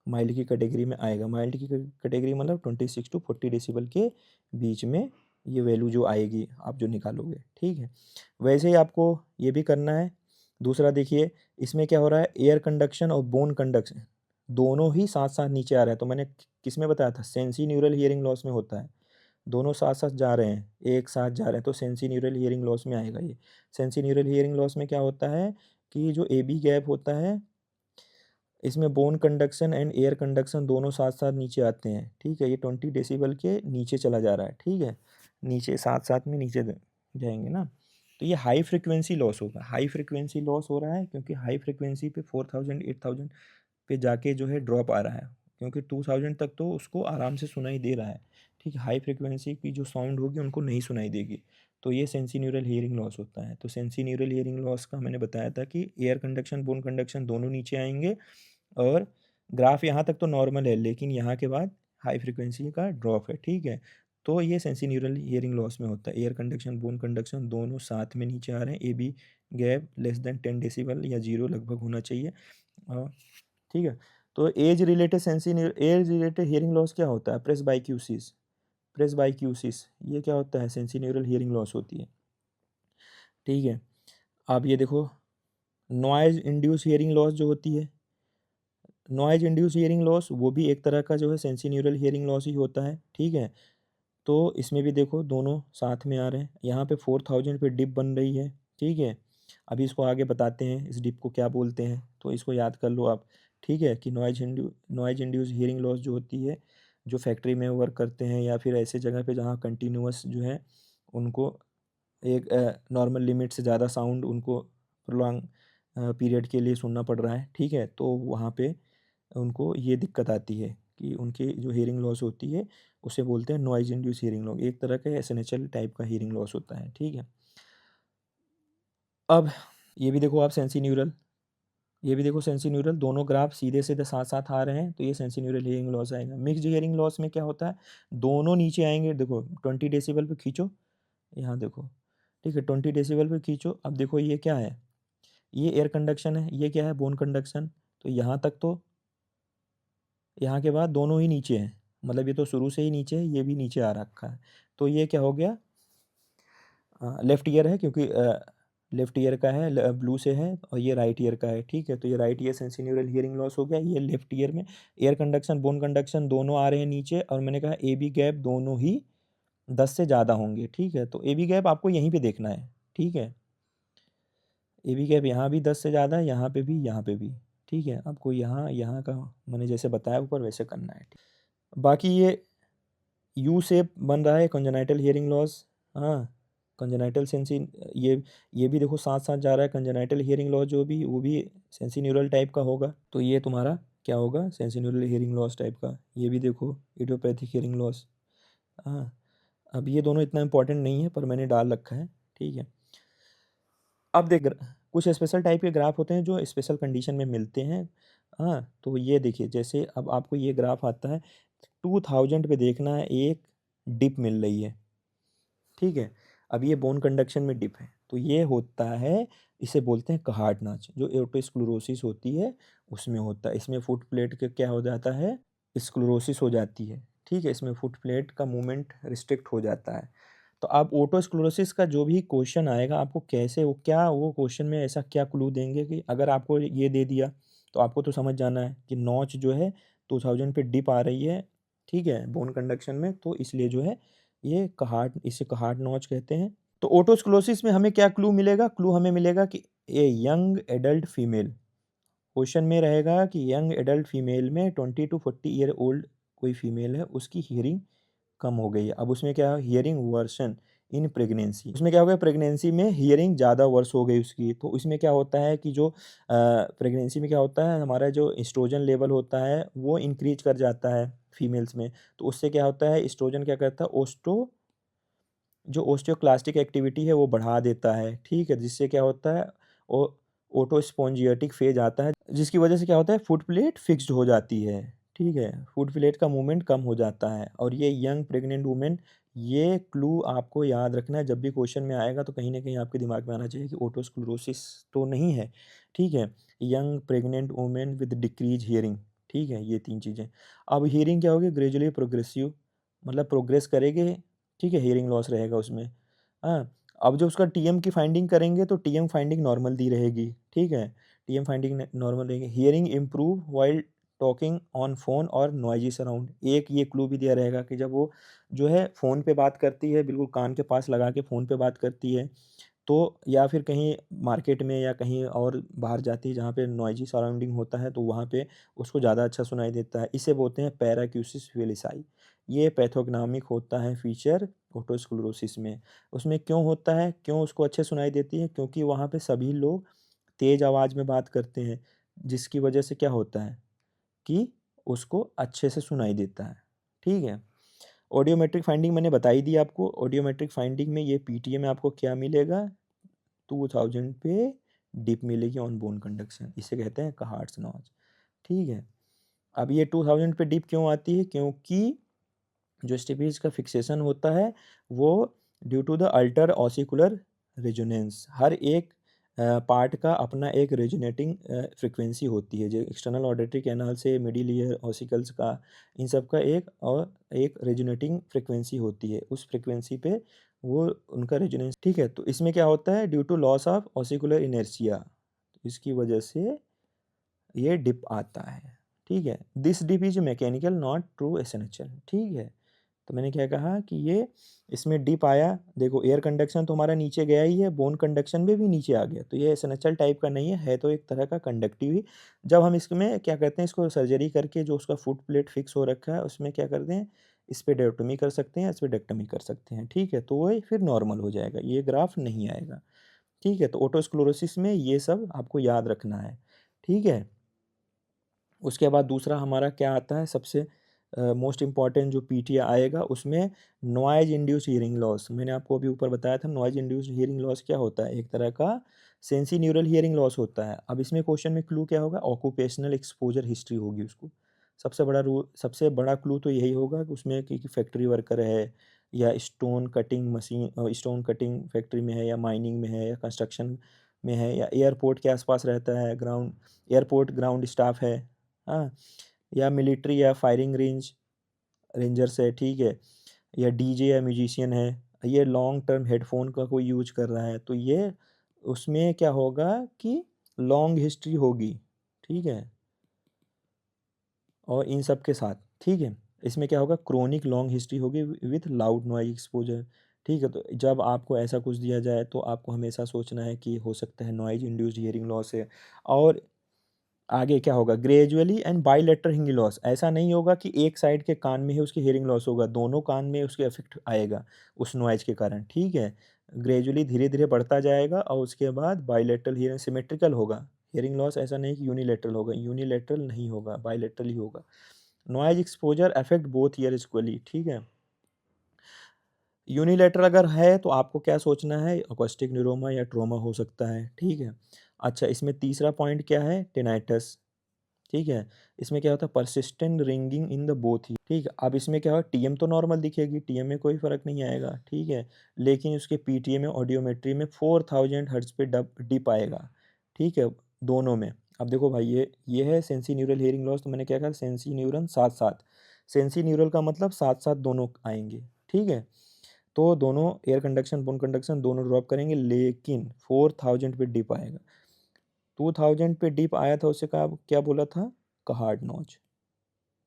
माइल्ड की कैटेगरी में आएगा। माइल्ड की कैटेगरी मतलब 26 टू 40 डेसिबल के बीच में ये वैल्यू जो आएगी आप जो निकालोगे, ठीक है। वैसे ही आपको ये भी करना है। दूसरा देखिए, इसमें क्या हो रहा है, एयर कंडक्शन और बोन कंडक्शन दोनों ही साथ साथ नीचे आ रहे हैं। तो मैंने किस में बताया था, सेंसी न्यूरल हियरिंग लॉस में होता है, दोनों साथ साथ जा रहे हैं, एक साथ जा रहे हैं, तो सेंसी न्यूरल हियरिंग लॉस में आएगा ये। सेंसी न्यूरल हियरिंग लॉस में क्या होता है कि जो ए बी गैप होता है, इसमें bone conduction and air conduction दोनों साथ साथ नीचे आते हैं, ठीक है। ये 20 डेसिबल के नीचे चला जा रहा है, ठीक है, नीचे साथ साथ में नीचे जाएंगे ना, तो ये हाई फ्रिक्वेंसी लॉस होगा। हाई फ्रिक्वेंसी लॉस हो रहा है क्योंकि हाई फ्रिक्वेंसी पे 4000 8000 पे जाके जो है ड्रॉप आ रहा है, क्योंकि 2000 तक तो उसको आराम से सुनाई दे रहा है, ठीक है। हाई फ्रिक्वेंसी की जो साउंड होगी उनको नहीं सुनाई देगी, तो ये सेंसी न्यूरल हियरिंग लॉस होता है। तो सेंसी न्यूरल हियरिंग लॉस का मैंने बताया था कि एयर कंडक्शन बोन कंडक्शन दोनों नीचे आएंगे, और ग्राफ यहाँ तक तो नॉर्मल है, लेकिन यहाँ के बाद हाई फ्रिक्वेंसी का ड्रॉप है, ठीक है। तो ये सेंसी न्यूरल हियरिंग लॉस में होता है। एयर कंडक्शन बोन कंडक्शन दोनों साथ में नीचे आ रहे हैं, A B gap less than 10 decibel या 0 लगभग होना चाहिए, और ठीक है। तो एज रिलेटेड हियरिंग लॉस क्या होता है, प्रेसबाइक्यूसिस, प्रेसबाइक्यूसिस ये क्या होता है, सेंसी न्यूरल हियरिंग लॉस होती है, ठीक है। अब ये देखो, नॉइज इंड्यूस हियरिंग लॉस जो होती है, नॉइज इंड्यूस हियरिंग लॉस वो भी एक तरह का जो है सेंसी न्यूरल हियरिंग लॉस ही होता है, ठीक है। तो इसमें भी देखो दोनों साथ में आ रहे हैं, यहाँ पे 4000 पे डिप बन रही है, ठीक है। अभी इसको आगे बताते हैं इस डिप को क्या बोलते हैं, तो इसको याद कर लो आप, ठीक है, कि नॉइज इंड्यूस हियरिंग लॉस जो होती है, जो फैक्ट्री में वर्क करते हैं या फिर ऐसे जगह पे जहाँ कंटिन्यूअस जो है उनको एक नॉर्मल लिमिट से ज़्यादा साउंड उनको प्रोलॉन्ग पीरियड के लिए सुनना पड़ रहा है, ठीक है। तो वहाँ पे उनको ये दिक्कत आती है कि उनकी जो हियरिंग लॉस होती है उसे बोलते हैं नॉइज इंड्यूस हियरिंग लॉस, एक तरह का एसएनएचएल टाइप का हियरिंग लॉस होता है, ठीक है। अब ये भी देखो आप, सेंसी न्यूरल ये भी देखो सेंसीन्यूरल, दोनों ग्राफ सीधे-सीधे साथ-साथ आ रहे हैं, तो ये सेंसीन्यूरल हियरिंग लॉस आएगा। मिक्स्ड हियरिंग लॉस में क्या होता है, दोनों नीचे आएँगे, देखो 20 डेसिबल पे खींचो, यहाँ देखो, ठीक है, 20 डेसिबल पे खींचो, अब देखो ये क्या है, ये एयर कंडक्शन है, ये क्या है, बोन कंडक्शन, तो यहाँ तक तो यहाँ के बाद दोनों ही नीचे हैं, मतलब ये तो शुरू से ही नीचे है, ये भी नीचे आ रखा है, तो ये क्या हो गया, लेफ्ट ईयर है, क्योंकि लेफ्ट ईयर का है, ब्लू से है, और ये राइट ईयर का है, ठीक है, तो ये राइट ईयर सेंसीन्यूरल हियरिंग लॉस हो गया, ये लेफ्ट ईयर में एयर कंडक्शन बोन कंडक्शन दोनों आ रहे हैं नीचे, और मैंने कहा ए बी गैप दोनों ही 10 से ज़्यादा होंगे, ठीक है, तो ए बी गैप आपको यहीं पे देखना है, ठीक है, ए बी गैप यहाँ भी 10 से ज़्यादा है, यहाँ पे भी, ठीक है, आपको यहाँ यहाँ का मैंने जैसे बताया ऊपर वैसे करना है, बाकी ये यू शेप बन रहा है कंजेनाइटल हियरिंग लॉस, हाँ, कंजेनाइटल सेंसी, ये भी देखो साथ साथ जा रहा है, कंजेनाइटल हियरिंग लॉस जो भी वो भी सेंसीन्यूरल टाइप का होगा, तो ये तुम्हारा क्या होगा, सेंसीन्यूरल हियरिंग लॉस टाइप का, ये भी देखो इडियोपैथिक हियरिंग लॉस, हाँ, अब ये दोनों इतना इंपॉर्टेंट नहीं है पर मैंने डाल रखा है, ठीक है। अब देख कुछ स्पेशल टाइप के ग्राफ होते हैं जो स्पेशल कंडीशन में मिलते हैं, हाँ, तो ये देखिए, जैसे अब आपको ये ग्राफ आता है 2000 पे देखना है, एक डिप मिल रही है, ठीक है, अब ये बोन कंडक्शन में डिप है, तो ये होता है, इसे बोलते हैं कहार्ट नॉच, जो एओटोस्क्लेरोसिस होती है उसमें होता है, इसमें फुट प्लेट का क्या हो जाता है, स्क्लेरोसिस हो जाती है, ठीक है, इसमें फुट प्लेट का मूवमेंट रिस्ट्रिक्ट हो जाता है, तो आप ओटोस्क्लेरोसिस का जो भी क्वेश्चन आएगा, आपको कैसे वो क्या वो क्वेश्चन में ऐसा क्या क्लू देंगे कि अगर आपको ये दे दिया तो आपको तो समझ जाना है कि नॉच जो है 2000 पे डिप आ रही है, ठीक है, बोन कंडक्शन में, तो इसलिए जो है ये कहार्ट, इसे कहार्ट नॉच कहते हैं। तो ओटोस्क्लेरोसिस में हमें क्या क्लू मिलेगा, क्लू हमें मिलेगा कि a young adult female, question में रहेगा कि यंग एडल्ट फीमेल में 20 to 40 ईयर ओल्ड कोई फीमेल है, उसकी हियरिंग कम हो गई है, अब उसमें क्या है, हियरिंग वर्सन इन प्रेगनेंसी, उसमें क्या हो गया, प्रेगनेंसी में हियरिंग ज़्यादा वर्स हो गई उसकी, तो इसमें क्या होता है कि जो प्रेगनेंसी में क्या होता है, हमारा जो एस्ट्रोजन लेवल होता है वो इंक्रीज कर जाता है फीमेल्स में, तो उससे क्या होता है, एस्ट्रोजन क्या करता है, जो ओस्टियोक्लास्टिक एक्टिविटी है वो बढ़ा देता है, ठीक है, जिससे क्या होता है, ओ ओटोस्पोंजियोटिक फेज आता है, जिसकी वजह से क्या होता है, फुट प्लेट फिक्स्ड हो जाती है, ठीक है, फुट प्लेट का मूवमेंट कम हो जाता है, और ये यंग प्रेग्नेंट वुमेन, ये क्लू आपको याद रखना है, जब भी क्वेश्चन में आएगा तो कहीं ना कहीं आपके दिमाग में आना चाहिए कि ओटोस्क्लेरोसिस तो नहीं है, ठीक है, young pregnant women with decrease hearing, ठीक है, ये तीन चीज़ें। अब हियरिंग क्या होगी, ग्रेजुअली प्रोग्रेसिव, मतलब प्रोग्रेस करेंगे, ठीक है, हियरिंग लॉस रहेगा उसमें, हाँ, अब जो उसका टीएम की फाइंडिंग करेंगे तो टीएम फाइंडिंग नॉर्मल दी रहेगी, ठीक है, टीएम फाइंडिंग नॉर्मल रहेगी, hearing improve while talking on phone और नॉइजी सराउंड, एक ये क्लू भी दिया रहेगा कि जब वो जो है फ़ोन पे बात करती है, बिल्कुल कान के पास लगा के फ़ोन पे बात करती है, तो या फिर कहीं मार्केट में या कहीं और बाहर जाती है जहाँ पे नॉइजी सराउंडिंग होता है, तो वहाँ पे उसको ज़्यादा अच्छा सुनाई देता है, इसे बोलते हैं पैराक्यूसिस वेलिसाई, ये पैथोग्नामिक होता है फीचर ओटोस्क्लेरोसिस में, उसमें क्यों होता है, क्यों उसको अच्छे सुनाई देती है, क्योंकि वहाँ पे सभी लोग तेज़ आवाज़ में बात करते हैं, जिसकी वजह से क्या होता है कि उसको अच्छे से सुनाई देता है, ठीक है। ऑडियोमेट्रिक फाइंडिंग मैंने बता ही दी आपको, ऑडियोमेट्रिक फाइंडिंग में ये पीटीए में आपको क्या मिलेगा, 2000 पे डिप मिलेगी ऑन बोन कंडक्शन, इसे कहते हैं कहार्ट्स नॉच, ठीक है। अब ये 2000 पे डिप क्यों आती है, क्योंकि जो स्टिपेज का फिक्सेशन होता है वो due to the alter ossicular resonance, हर एक पार्ट का अपना एक रेजोनेटिंग फ्रिक्वेंसी होती है, जो एक्सटर्नल ऑडिटरी कैनाल से मिडिल ईयर ऑसिकल्स का, इन सब का एक रेजोनेटिंग फ्रिक्वेंसी होती है, उस फ्रिक्वेंसी पे वो उनका रेजोनेंस, ठीक है, तो इसमें क्या होता है, due to loss of ossicular inertia, इसकी वजह से ये डिप आता है, ठीक है, this dip is mechanical not true essential, ठीक है, तो मैंने क्या कहा कि ये इसमें डिप आया, देखो एयर कंडक्शन तो हमारा नीचे गया ही है, बोन कंडक्शन में भी नीचे आ गया, तो ये एसेंशियल टाइप का नहीं है तो एक तरह का कंडक्टिव ही, जब हम इसमें क्या करते हैं, इसको सर्जरी करके जो उसका फुट प्लेट फिक्स हो रखा है उसमें क्या करते हैं, इस पे डेक्टोमी कर सकते हैं, इस पे डेक्टोमी कर सकते हैं, ठीक है, तो वो फिर नॉर्मल हो जाएगा, ये ग्राफ नहीं आएगा, ठीक है, तो ओटोस्क्लेरोसिस में ये सब आपको याद रखना है, ठीक है। उसके बाद दूसरा हमारा क्या आता है, सबसे मोस्ट इम्पॉर्टेंट जो पीटीआई आएगा उसमें नॉइज इंड्यूस्ड हियरिंग लॉस, मैंने आपको अभी ऊपर बताया था नॉइज इंड्यूस्ड हियरिंग लॉस क्या होता है, एक तरह का सेंसी न्यूरल हियरिंग लॉस होता है। अब इसमें क्वेश्चन में क्लू क्या होगा, ऑक्यूपेशनल एक्सपोजर हिस्ट्री होगी उसको, सबसे बड़ा क्लू तो यही होगा कि उसमें कि फैक्ट्री वर्कर है या स्टोन कटिंग फैक्ट्री में है या माइनिंग में है या कंस्ट्रक्शन में है या एयरपोर्ट के आसपास रहता है, एयरपोर्ट ग्राउंड स्टाफ है, हाँ, या मिलिट्री या फायरिंग रेंजर्स है, ठीक है, या डीजे या म्यूजिशियन है, ये लॉन्ग टर्म हेडफोन का कोई यूज कर रहा है, तो ये उसमें क्या होगा कि लॉन्ग हिस्ट्री होगी, ठीक है, और इन सब के साथ, ठीक है, इसमें क्या होगा, क्रोनिक लॉन्ग हिस्ट्री होगी विथ लाउड नॉइज एक्सपोजर, ठीक है। तो जब आपको ऐसा कुछ दिया जाए तो आपको हमेशा सोचना है कि हो सकता है नॉइज इंड्यूस्ड हियरिंग लॉस है। और आगे क्या होगा, gradually and bilateral hearing loss, ऐसा नहीं होगा कि एक साइड के कान में ही उसकी हियरिंग लॉस होगा, दोनों कान में उसके इफेक्ट आएगा उस नॉइज के कारण, ठीक है, ग्रेजुअली धीरे धीरे बढ़ता जाएगा और उसके बाद बाइलेटरल हियरिंग सिमेट्रिकल होगा हियरिंग लॉस, ऐसा नहीं कि यूनिलेटरल होगा, यूनिलेटरल नहीं होगा, बाइलेटरल ही होगा। Noise exposure affect both year equally, ठीक है। यूनिलेटरल अगर है तो आपको क्या सोचना है, अकॉस्टिक न्यूरोमा या ट्रोमा हो सकता है, ठीक है। अच्छा, इसमें तीसरा पॉइंट क्या है, टेनाइटस, ठीक है, इसमें क्या होता है, persistent ringing in the both ही, ठीक है। अब इसमें क्या होगा, टीएम तो नॉर्मल दिखेगी, टीएम में कोई फर्क नहीं आएगा, ठीक है, लेकिन उसके पीटीए में ऑडियोमेट्री में 4000 हर्ट्ज पे डिप आएगा, ठीक है, दोनों में। अब देखो भाई, ये है सेंसी न्यूरल हियरिंग लॉस, तो मैंने क्या कहा, सेंसी न्यूरल साथ साथ, सेंसी न्यूरल का मतलब साथ साथ दोनों आएंगे, ठीक है, तो दोनों एयर कंडक्शन बोन कंडक्शन दोनों ड्रॉप करेंगे, लेकिन 4000 पे डिप आएगा। 2000 पे डिप आया था, उसे कहा क्या बोला था, कहार्ड नॉच,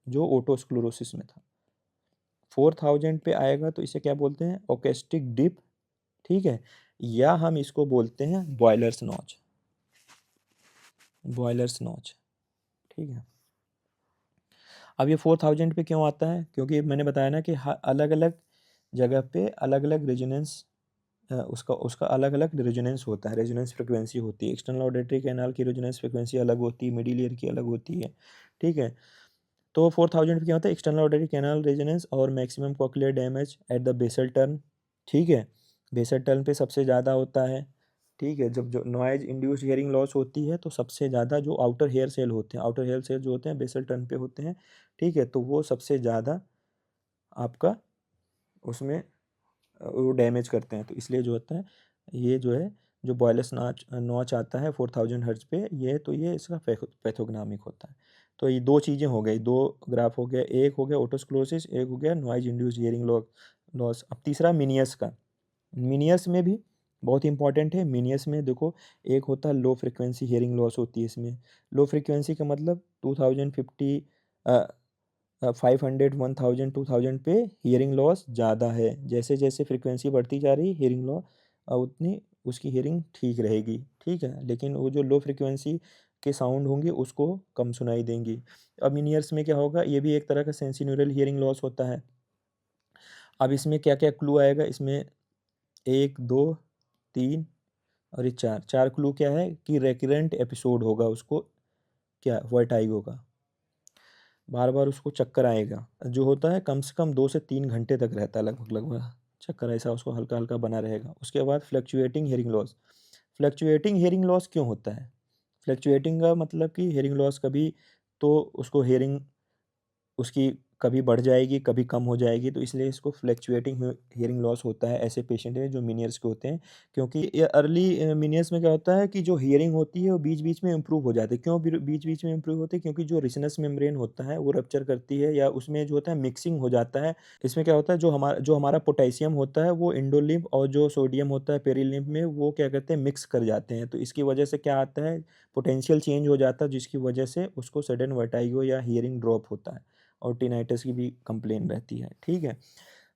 जो ओटोस्क्लोरोसिस में था। 4000 पे आएगा तो इसे क्या बोलते हैं, ओकेस्टिक डिप, ठीक है, या हम इसको बोलते हैं बॉयलर्स नॉच, ठीक है। अब ये 4000 पे क्यों आता है, क्योंकि मैंने बताया ना कि अलग अलग जगह पे अलग अलग रेजोनेंस, उसका उसका अलग अलग रेजोनेंस होता है, रेजोनेंस फ्रिक्वेंसी होती है, एक्सटर्नल ऑडिटरी कैनाल की रेजोनेंस फ्रिक्वेंसी अलग होती है, मिडिल ईयर की अलग होती है, ठीक है। तो 4000 पे क्या होता है, एक्सटर्नल ऑडिटरी कैनाल रेजोनेंस और maximum cochlear damage at the basal turn, ठीक है, बेसल टर्न पे सबसे ज़्यादा होता है, ठीक है। जब जो नॉइज इंड्यूस्ड हियरिंग लॉस होती है तो सबसे ज़्यादा जो आउटर हेयर सेल होते हैं, आउटर हेयर सेल जो होते हैं बेसल टर्न पे होते हैं, ठीक है, तो वो सबसे ज़्यादा आपका उसमें वो डैमेज करते हैं, तो इसलिए जो होता है, ये जो है, जो बॉयलर्स नॉच नॉच आता है 4000 हर्ट्ज पे, ये इसका पैथोग्नामिक होता है। तो ये दो चीज़ें हो गई, दो ग्राफ हो गया, एक हो गया ओटोस्क्लोरोसिस, एक हो गया नॉइज इंड्यूस्ड हियरिंग लॉस। अब तीसरा मिनियस का, मिनियस में भी बहुत इंपॉर्टेंट है, मिनियस में देखो, एक होता है लो फ्रिक्वेंसी हियरिंग लॉस होती है इसमें, लो फ्रिक्वेंसी का मतलब 2050 500 1000 2000 पे हियरिंग लॉस ज़्यादा है, जैसे जैसे फ्रिक्वेंसी बढ़ती जा रही है हियरिंग लॉस उतनी उसकी हियरिंग ठीक रहेगी, ठीक है, लेकिन वो जो लो फ्रिक्वेंसी के साउंड होंगे उसको कम सुनाई देंगी। अब इन ईयर्स में क्या होगा, ये भी एक तरह का सेंसिन्यूरल हियरिंग लॉस होता है। अब इसमें क्या क्या क्लू आएगा, इसमें एक दो तीन और ये चार, चार क्लू क्या है कि रेकरेंट एपिसोड होगा उसको, क्या वर्टाइगो का, बार बार उसको चक्कर आएगा, जो होता है कम से कम 2 से 3 घंटे तक रहता है, लगभग लगभग चक्कर ऐसा उसको हल्का हल्का बना रहेगा। उसके बाद fluctuating hearing loss, fluctuating hearing loss क्यों होता है, फ्लक्चुएटिंग का मतलब कि हियरिंग लॉस कभी तो उसको हियरिंग उसकी कभी बढ़ जाएगी कभी कम हो जाएगी, तो इसलिए इसको फ्लक्चुएटिंग हियरिंग लॉस होता है ऐसे पेशेंट हैं जो मीनियर्स के होते हैं। क्योंकि ये अर्ली मीनियर्स में क्या होता है कि जो हियरिंग होती है वो बीच बीच में इम्प्रूव हो जाती है, क्यों बीच बीच में इम्प्रूव होती है, क्योंकि जो रिसनस मेम्ब्रेन होता है वो रप्चर करती है या उसमें जो होता है मिक्सिंग हो जाता है। इसमें क्या होता है, जो हमारा पोटेशियम होता है वो इंडोलिम्फ और जो सोडियम होता है पेरिलिम्फ में, वो क्या कहते हैं मिक्स कर जाते हैं, तो इसकी वजह से क्या आता है, पोटेंशियल चेंज हो जाता है, जिसकी वजह से उसको सडन वर्टाइगो या हियरिंग ड्रॉप होता है और टिनाइटस की भी कंप्लेन रहती है, ठीक है।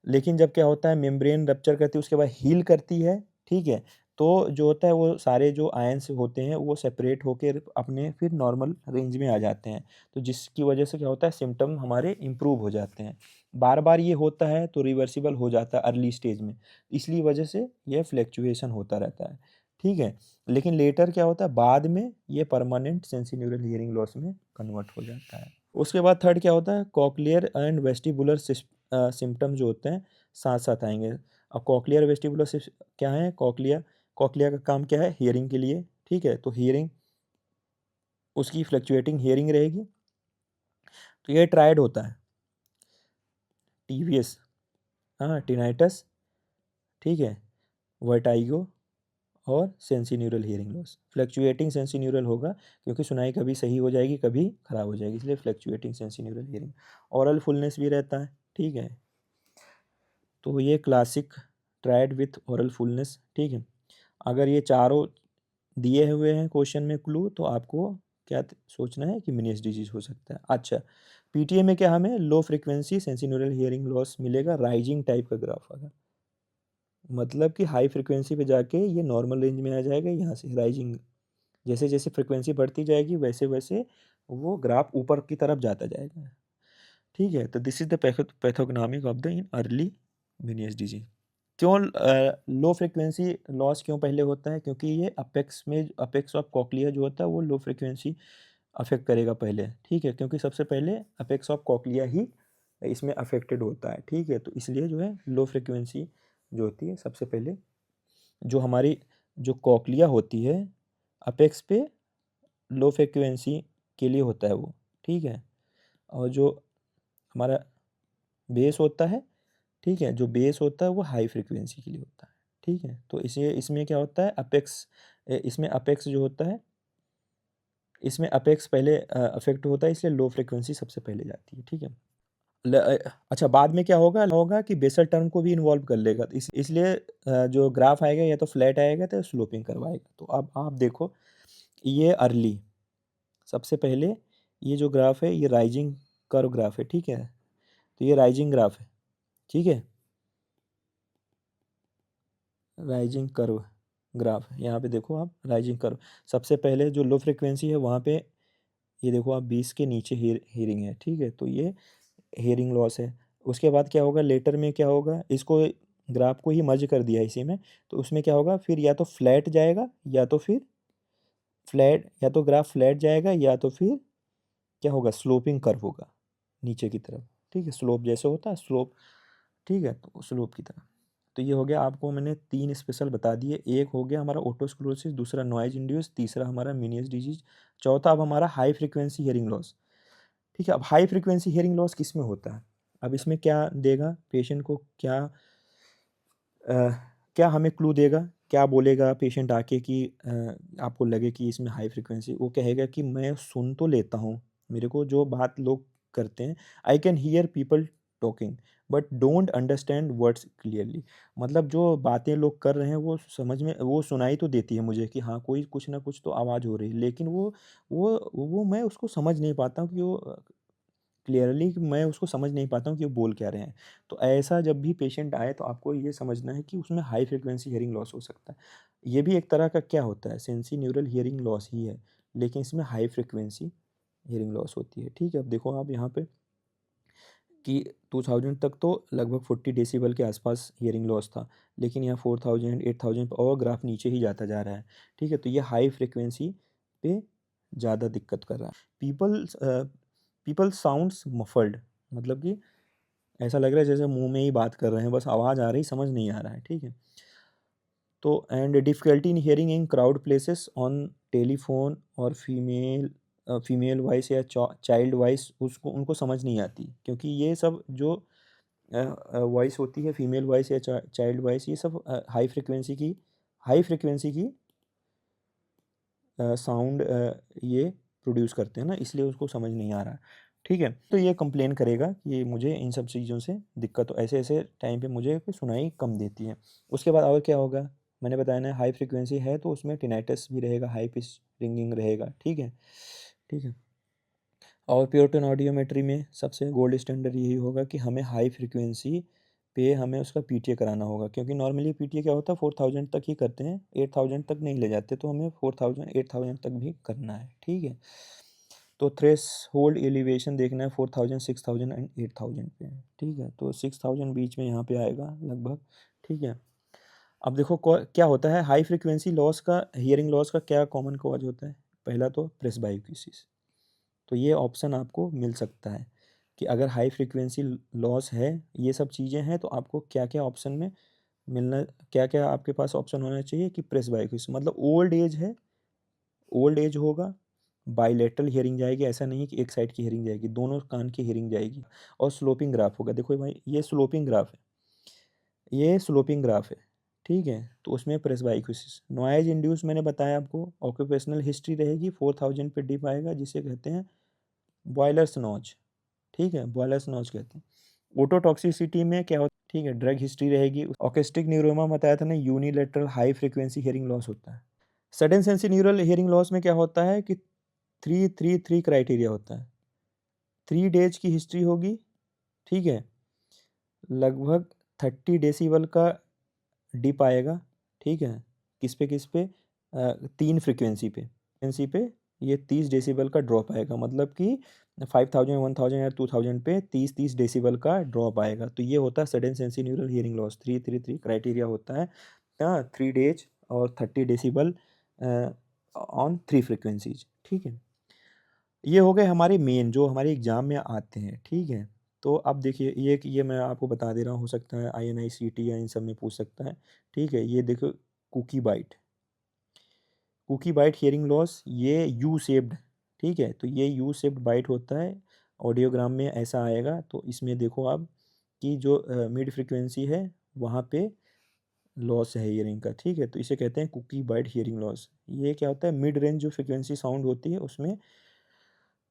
लेकिन जब क्या होता है, मेम्ब्रेन रप्चर करती है उसके बाद हील करती है, ठीक है, तो जो होता है वो सारे जो आयंस होते हैं वो सेपरेट होकर अपने फिर नॉर्मल रेंज में आ जाते हैं, तो जिसकी वजह से क्या होता है, सिम्टम हमारे इम्प्रूव हो जाते हैं। बार बार ये होता है तो रिवर्सिबल हो जाता है अर्ली स्टेज में, इसलिए वजह से ये फ्लैक्चुएशन होता रहता है, ठीक है। लेकिन लेटर क्या होता है, बाद में ये परमानेंट सेंसिन्यूरल हियरिंग लॉस में कन्वर्ट हो जाता है। उसके बाद थर्ड क्या होता है, कॉक्लियर एंड वेस्टिबुलर सिम्टम जो होते हैं साथ साथ आएंगे। अब कॉक्लियर वेस्टिबुलर क्या है, कॉक्लिया, कॉक्लिया का काम क्या है, हियरिंग के लिए, ठीक है। तो हियरिंग, उसकी फ्लक्चुएटिंग हियरिंग रहेगी। तो ये ट्रायड होता है, टीवीएस, हाँ, टिनाइटस, ठीक है, वर्टाइगो और सेंसीन्यूरल हियरिंग लॉस। फ्लक्चुएटिंग सेंसीन्यूरल होगा क्योंकि सुनाई कभी सही हो जाएगी कभी खराब हो जाएगी, इसलिए fluctuating sensorineural hearing. Aural fullness भी रहता है, ठीक है। तो ये classic triad with aural fullness, ठीक है। अगर ये चारों दिए हुए हैं क्वेश्चन में क्लू, तो आपको क्या सोचना है कि मिनियस डिजीज हो सकता है। अच्छा, पीटीए में क्या हमें लो फ्रिक्वेंसी सेंसीन्यूरल हियरिंग लॉस मिलेगा, राइजिंग टाइप का ग्राफ आएगा, मतलब कि हाई फ्रिक्वेंसी पे जाके ये नॉर्मल रेंज में आ जाएगा, यहाँ से राइजिंग, जैसे जैसे फ्रिक्वेंसी बढ़ती जाएगी वैसे वैसे वो ग्राफ ऊपर की तरफ जाता जाएगा, ठीक है। तो this is the pathognomonic of the in early Meniere's disease. क्यों लो फ्रिक्वेंसी लॉस क्यों पहले होता है, क्योंकि ये अपेक्स में, अपेक्स ऑफ कॉक्लिया जो होता है वो लो फ्रिक्वेंसी अफेक्ट करेगा पहले, ठीक है, क्योंकि सबसे पहले अपेक्स ऑफ कॉक्लिया ही इसमें अफेक्टेड होता है, ठीक है। तो इसलिए जो है लो फ्रिक्वेंसी जो होती है सबसे पहले, जो हमारी जो कॉक्लिया होती है अपेक्स पे लो फ्रिक्वेंसी के लिए होता है वो, ठीक है। और जो हमारा बेस होता है, ठीक है, जो बेस होता है वो हाई फ्रिक्वेंसी के लिए होता है, ठीक है। तो इसे इसमें क्या होता है, अपेक्स, इसमें अपेक्स जो होता है, इसमें अपेक्स पहले अफेक्ट होता है, इसलिए लो फ्रिक्वेंसी सबसे पहले जाती है, ठीक है। अच्छा, बाद में क्या होगा होगा कि बेसल टर्म को भी इन्वॉल्व कर लेगा, तो इसलिए जो ग्राफ आएगा या तो फ्लैट आएगा तो स्लोपिंग करवाएगा। तो अब आप देखो, ये अर्ली, सबसे पहले ये जो ग्राफ है ये राइजिंग कर्व ग्राफ है, ठीक है। तो ये राइजिंग ग्राफ है, ठीक है, राइजिंग कर्व ग्राफ है। यहाँ पे देखो आप, राइजिंग कर्व, सबसे पहले जो लो फ्रिक्वेंसी है वहाँ पे ये देखो आप 20 के नीचे हीरिंग है, ठीक है। तो ये हियरिंग लॉस है। उसके बाद क्या होगा, लेटर में क्या होगा, इसको ग्राफ को ही मर्ज कर दिया इसी में, तो उसमें क्या होगा, फिर या तो फ्लैट जाएगा या तो फिर फ्लैट, या तो ग्राफ फ्लैट जाएगा या तो फिर क्या होगा, स्लोपिंग कर्व होगा नीचे की तरफ, ठीक है, स्लोप जैसे होता है स्लोप, ठीक है, तो स्लोप की तरफ। तो ये हो गया, आपको मैंने 3 स्पेशल बता दिए। एक हो गया हमारा ओटोस्क्लेरोसिस, दूसरा नॉइज इंड्यूस, तीसरा हमारा मीनियस डिजीज, चौथा अब हमारा हाई फ्रीक्वेंसी हियरिंग लॉस, ठीक है। अब हाई फ्रीक्वेंसी हियरिंग लॉस किस में होता है, अब इसमें क्या देगा पेशेंट को, क्या क्या हमें क्लू देगा, क्या बोलेगा पेशेंट आके कि आपको लगे कि इसमें हाई फ्रिक्वेंसी, वो कहेगा कि मैं सुन तो लेता हूँ, मेरे को जो बात लोग करते हैं, I can hear people talking but don't understand words clearly, मतलब जो बातें लोग कर रहे हैं वो समझ में, वो सुनाई तो देती है मुझे कि हाँ कोई कुछ ना कुछ तो आवाज़ हो रही है, लेकिन वो मैं उसको समझ नहीं पाता हूँ कि वो क्लियरली, मैं उसको समझ नहीं पाता हूँ कि वो बोल क्या रहे हैं। तो ऐसा जब भी पेशेंट आए तो आपको ये समझना है कि उसमें हाई फ्रिक्वेंसी हियरिंग लॉस हो सकता है। ये भी एक तरह का क्या होता है, सेंसी न्यूरल हियरिंग लॉस ही है, लेकिन इसमें हाई फ्रिक्वेंसी हियरिंग लॉस होती है, ठीक है। अब देखो आप यहाँ पे कि 2000 तक तो लगभग 40 डेसिबल के आसपास हियरिंग लॉस था, लेकिन यहाँ 4000 8000 और ग्राफ नीचे ही जाता जा रहा है, ठीक है। तो ये हाई फ्रिक्वेंसी पे ज़्यादा दिक्कत कर रहा है। पीपल साउंड्स मफल्ड, मतलब कि ऐसा लग रहा है जैसे मुंह में ही बात कर रहे हैं, बस आवाज़ आ रही समझ नहीं आ रहा है, ठीक है। तो and difficulty in hearing in crowd places on telephone और फीमेल वॉइस या चाइल्ड वॉइस, उसको उनको समझ नहीं आती, क्योंकि ये सब जो वॉइस होती है, फीमेल वॉइस या चाइल्ड वॉइस, ये सब हाई फ्रिक्वेंसी की साउंड ये प्रोड्यूस करते हैं ना, इसलिए उसको समझ नहीं आ रहा है, ठीक है। तो ये कंप्लेन करेगा कि मुझे इन सब चीज़ों से दिक्कत हो, ऐसे ऐसे टाइम पे मुझे सुनाई कम देती है। उसके बाद और क्या होगा, मैंने बताया ना, हाई फ्रिक्वेंसी है तो उसमें टिनाइटस भी रहेगा, हाई पिच रिंगिंग रहेगा, ठीक है, ठीक है। और प्योरटोन ऑडियोमेट्री में सबसे गोल्ड स्टैंडर्ड यही होगा कि हमें हाई फ्रिक्वेंसी पे हमें उसका पीटीए कराना होगा, क्योंकि नॉर्मली पीटीए क्या होता है 4000 तक ही करते हैं, 8000 तक नहीं ले जाते, तो हमें 4000 8000 तक भी करना है, ठीक है। तो थ्रेस होल्ड एलिवेशन देखना है 4000 6000 एंड 8000 पे, ठीक है। तो 6000 बीच में यहाँ पे आएगा लगभग, ठीक है। अब देखो क्या होता है, हाई फ्रिक्वेंसी लॉस का, हियरिंग लॉस का क्या कॉमन कॉज होता है, पहला तो प्रेसबाइक्यूसिस, तो ये ऑप्शन आपको मिल सकता है कि अगर हाई फ्रीक्वेंसी लॉस है, ये सब चीज़ें हैं, तो आपको क्या-क्या ऑप्शन में मिलना, क्या-क्या आपके पास ऑप्शन होना चाहिए कि प्रेस बायक्यूसी, मतलब ओल्ड एज है, ओल्ड एज होगा, बाइलेटरल हियरिंग जाएगी, ऐसा नहीं कि एक साइड की हियरिंग जाएगी, दोनों कान की हियरिंग जाएगी, और स्लोपिंग ग्राफ होगा। देखो भाई ये स्लोपिंग ग्राफ है, ये स्लोपिंग ग्राफ है, ठीक है? तो उसमें प्रेसबाइक्यूसिस, नॉइज़ इंड्यूस मैंने बताया आपको, ऑक्यूपेशनल हिस्ट्री रहेगी, 4000 पे डिप आएगा, जिसे कहते हैं बॉयलर्स नॉच, ठीक है? बॉयलर्स नॉच कहते हैं। ओटोटॉक्सिसिटी में क्या होता है, ठीक है, ड्रग हिस्ट्री रहेगी। ऑकेस्टिक न्यूरोमा बताया था ना, unilateral high frequency hearing loss होता है। Sudden sensi neural hearing loss में क्या होता है कि 333 क्राइटेरिया होता है। 3 डेज की हिस्ट्री होगी, ठीक है? लगभग 30 डेसिबल का डिप आएगा, ठीक है? किस पे? 3 फ्रीक्वेंसी पे ये 30 डेसिबल का ड्रॉप आएगा, मतलब कि 5000, 1000 या 2000 पे 30-30 डेसिबल का ड्रॉप आएगा। तो ये होता है sudden sensi neural hearing loss. 333 criteria होता है, 3 डेज और 30 डेसिबल ऑन 3 फ्रीक्वेंसीज, ठीक है? ये हो गए हमारे मेन जो हमारे एग्ज़ाम में आते हैं, ठीक है? तो अब देखिए ये मैं आपको बता दे रहा हूँ, हो सकता है INI-CT या इन सब में पूछ सकता है, ठीक है? ये देखो, cookie bite, cookie bite hearing loss, ये यू शेप्ड, ठीक है? तो ये यू शेप्ड बाइट होता है, ऑडियोग्राम में ऐसा आएगा। तो इसमें देखो आप कि जो मिड फ्रीक्वेंसी है वहाँ पे लॉस है हियरिंग का, ठीक है? तो इसे कहते हैं कुकी बाइट हियरिंग लॉस। ये क्या होता है, मिड रेंज जो फ्रीक्वेंसी साउंड होती है उसमें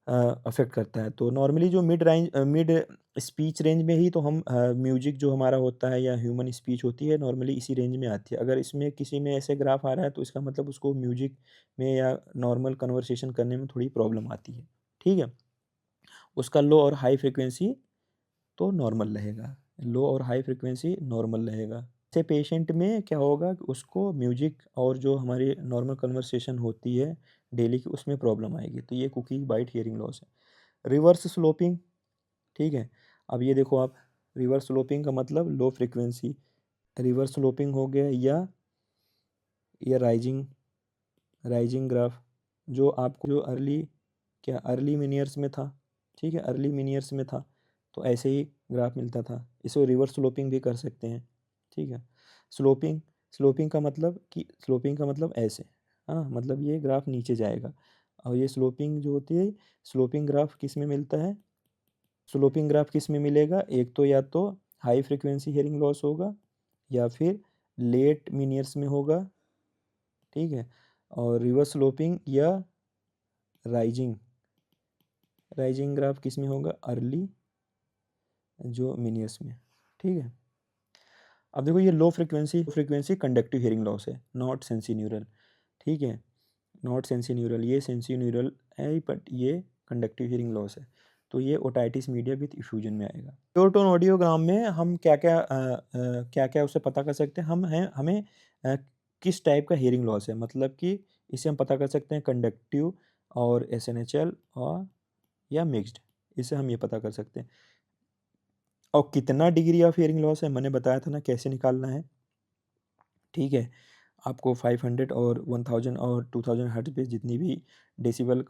अफ़ेक्ट करता है। तो नॉर्मली जो मिड स्पीच रेंज में ही तो हम म्यूज़िक जो हमारा होता है या ह्यूमन स्पीच होती है, नॉर्मली इसी रेंज में आती है। अगर इसमें किसी में ऐसे ग्राफ आ रहा है तो इसका मतलब उसको म्यूज़िक में या नॉर्मल कन्वर्सेशन करने में थोड़ी प्रॉब्लम आती है, ठीक है? उसका लो और हाई फ्रीक्वेंसी तो नॉर्मल रहेगा, लो और हाई फ्रीक्वेंसी नॉर्मल रहेगा। ऐसे पेशेंट में क्या होगा कि उसको म्यूजिक और जो हमारी नॉर्मल कन्वर्सेशन होती है डेली की, उसमें प्रॉब्लम आएगी। तो ये कुकी बाइट हियरिंग लॉस है। रिवर्स स्लोपिंग, ठीक है? अब ये देखो आप, रिवर्स स्लोपिंग का मतलब लो फ्रीक्वेंसी, रिवर्स स्लोपिंग हो गया, या राइजिंग राइजिंग ग्राफ, जो आपको जो अर्ली मिनियर्स में था, ठीक है? अर्ली मिनियर्स में था तो ऐसे ही ग्राफ मिलता था। इसको रिवर्स स्लोपिंग भी कर सकते हैं, ठीक है? स्लोपिंग स्लोपिंग का मतलब ऐसे, हाँ, मतलब ये ग्राफ नीचे जाएगा। और ये स्लोपिंग जो होती है, स्लोपिंग ग्राफ किस में मिलता है? स्लोपिंग ग्राफ किस में मिलेगा? एक तो या तो हाई फ्रीक्वेंसी हियरिंग लॉस होगा, या फिर लेट मिनियर्स में होगा, ठीक है? और रिवर्स स्लोपिंग या राइजिंग राइजिंग ग्राफ किस में होगा? अर्ली जो मिनियर्स में, ठीक है? अब देखो, ये low frequency conductive hearing loss है, नॉट सेंसी न्यूरल, ठीक है? नॉट सेंसी न्यूरल, ये सेंसी न्यूरल है बट ये कंडक्टिव हियरिंग लॉस है। तो ये ओटाइटिस मीडिया विथ इफ्यूजन में आएगा। प्योर टोन ऑडियोग्राम में हम क्या-क्या उससे पता कर सकते हैं? हमें किस टाइप का हियरिंग लॉस है, मतलब कि इसे हम पता कर सकते हैं कंडक्टिव और एसएनएचएल और या मिक्स्ड, इससे हम ये पता कर सकते हैं। और कितना डिग्री ऑफ हियरिंग लॉस है मैंने बताया था ना कैसे निकालना है, ठीक है? आपको 500 और 1000 और 2000 हर्ट्ज पे जितने भी डेसिबल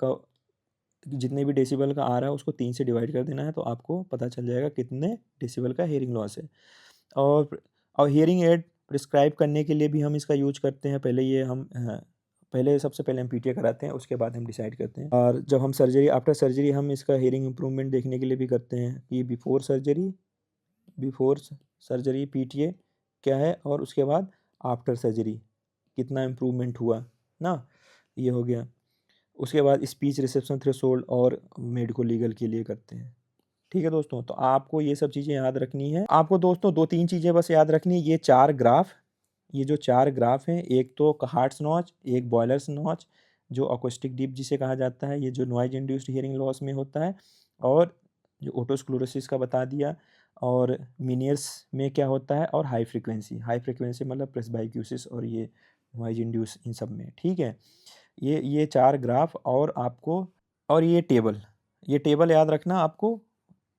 का आ रहा है उसको 3 से डिवाइड कर देना है, तो आपको पता चल जाएगा कितने डेसिबल का हियरिंग लॉस है। और हियरिंग एड प्रिस्क्राइब करने के लिए भी हम इसका यूज़ करते हैं। सबसे पहले हम पीटीए कराते हैं, उसके बाद हम डिसाइड करते हैं। और जब हम आफ्टर सर्जरी हम इसका हियरिंग इम्प्रूवमेंट देखने के लिए भी करते हैं कि बिफोर सर्जरी पीटीए क्या है, और उसके बाद आफ्टर सर्जरी कितना इम्प्रूवमेंट हुआ ना, ये हो गया। उसके बाद स्पीच रिसेप्शन थ्रेशोल्ड और मेडिको लीगल के लिए करते हैं, ठीक है दोस्तों? तो आपको ये सब चीज़ें याद रखनी है। आपको दोस्तों 2-3 चीज़ें बस याद रखनी है। ये जो 4 ग्राफ हैं, एक तो हार्ट्स नॉच, एक बॉयलर्स नॉच, जो अकॉस्टिक डिप जिसे कहा जाता है, ये जो नॉइज़ इंड्यूस्ड हियरिंग लॉस में होता है, और जो ओटोस्क्लेरोसिस का बता दिया, और मीनियर्स में क्या होता है, और हाई फ्रीक्वेंसी मतलब प्रेसबाइक्यूसिस और ये नॉइज़ इंड्यूस, इन सब में, ठीक है? ये 4 ग्राफ, और ये टेबल याद रखना आपको,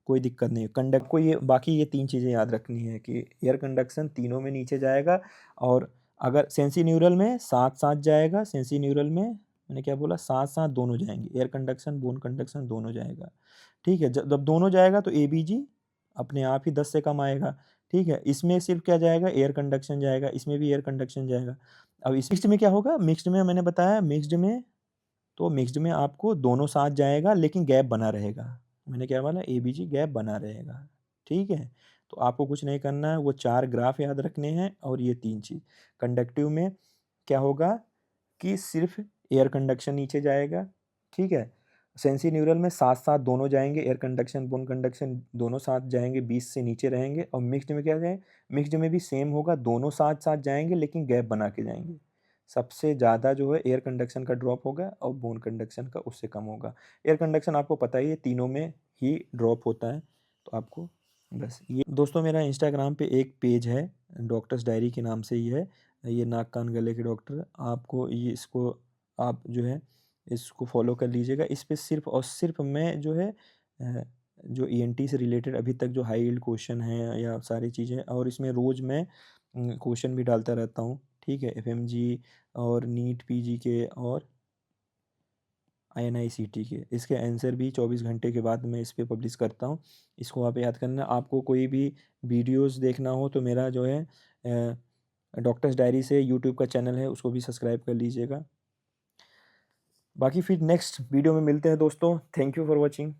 कोई दिक्कत नहीं है। कंडक्ट को ये बाकी ये 3 चीज़ें याद रखनी है कि एयर कंडक्शन तीनों में नीचे जाएगा, और अगर सेंसी न्यूरल में साथ-साथ जाएगा, सेंसी न्यूरल में मैंने क्या बोला, साथ-साथ दोनों जाएँगे, एयर कंडक्शन, बोन कंडक्शन दोनों जाएगा, ठीक है? जब दोनों जाएगा तो एबीजी अपने आप ही 10 से कम आएगा, ठीक है? इसमें सिर्फ़ क्या जाएगा, एयर कंडक्शन जाएगा, इसमें भी एयर कंडक्शन जाएगा। अब इस मिक्स्ड में क्या होगा, मिक्स्ड में मैंने बताया, मिक्स्ड में आपको दोनों साथ जाएगा लेकिन गैप बना रहेगा। मैंने क्या बोला, एबीजी गैप बना रहेगा, ठीक है? तो आपको कुछ नहीं करना है, वो 4 ग्राफ याद रखने हैं और ये 3 चीज़। कंडक्टिव में क्या होगा कि सिर्फ़ एयर कंडक्शन नीचे जाएगा, ठीक है? सेंसीन्यूरल में साथ-साथ दोनों जाएँगे, एयर कंडक्शन, बोन कंडक्शन दोनों साथ जाएँगे, 20 से नीचे रहेंगे। और मिक्स्ड में क्या जाए, मिक्स्ड में भी सेम होगा, दोनों साथ-साथ जाएँगे लेकिन गैप बना के जाएँगे। सबसे ज़्यादा जो है एयर कंडक्शन का ड्रॉप होगा और बोन कंडक्शन का उससे कम होगा। एयर कंडक्शन आपको पता ही है, तीनों में ही ड्रॉप होता है, तो आपको बस ये दोस्तों, मेरा इंस्टाग्राम पे एक पेज है, डॉक्टर्स डायरी के नाम से ही है, ये नाक कान गले के डॉक्टर, आपको ये इसको आप जो है इसको फॉलो कर लीजिएगा। इस पे सिर्फ़ और सिर्फ़ मैं जो है जो ईएनटी से रिलेटेड अभी तक जो हाई यील्ड क्वेश्चन हैं या सारी चीज़ें, और इसमें रोज़ मैं क्वेश्चन भी डालता रहता हूँ, ठीक है? एफएमजी और नीट पीजी के और आईएनआईसीटी के, इसके आंसर भी 24 घंटे के बाद मैं इस पे पब्लिश करता हूँ। इसको आप याद करना। आपको कोई भी वीडियोज़ देखना हो तो मेरा जो है डॉक्टर्स डायरी से यूट्यूब का चैनल है, उसको भी सब्सक्राइब कर लीजिएगा। बाकी फिर नेक्स्ट वीडियो में मिलते हैं दोस्तों। Thank you for watching.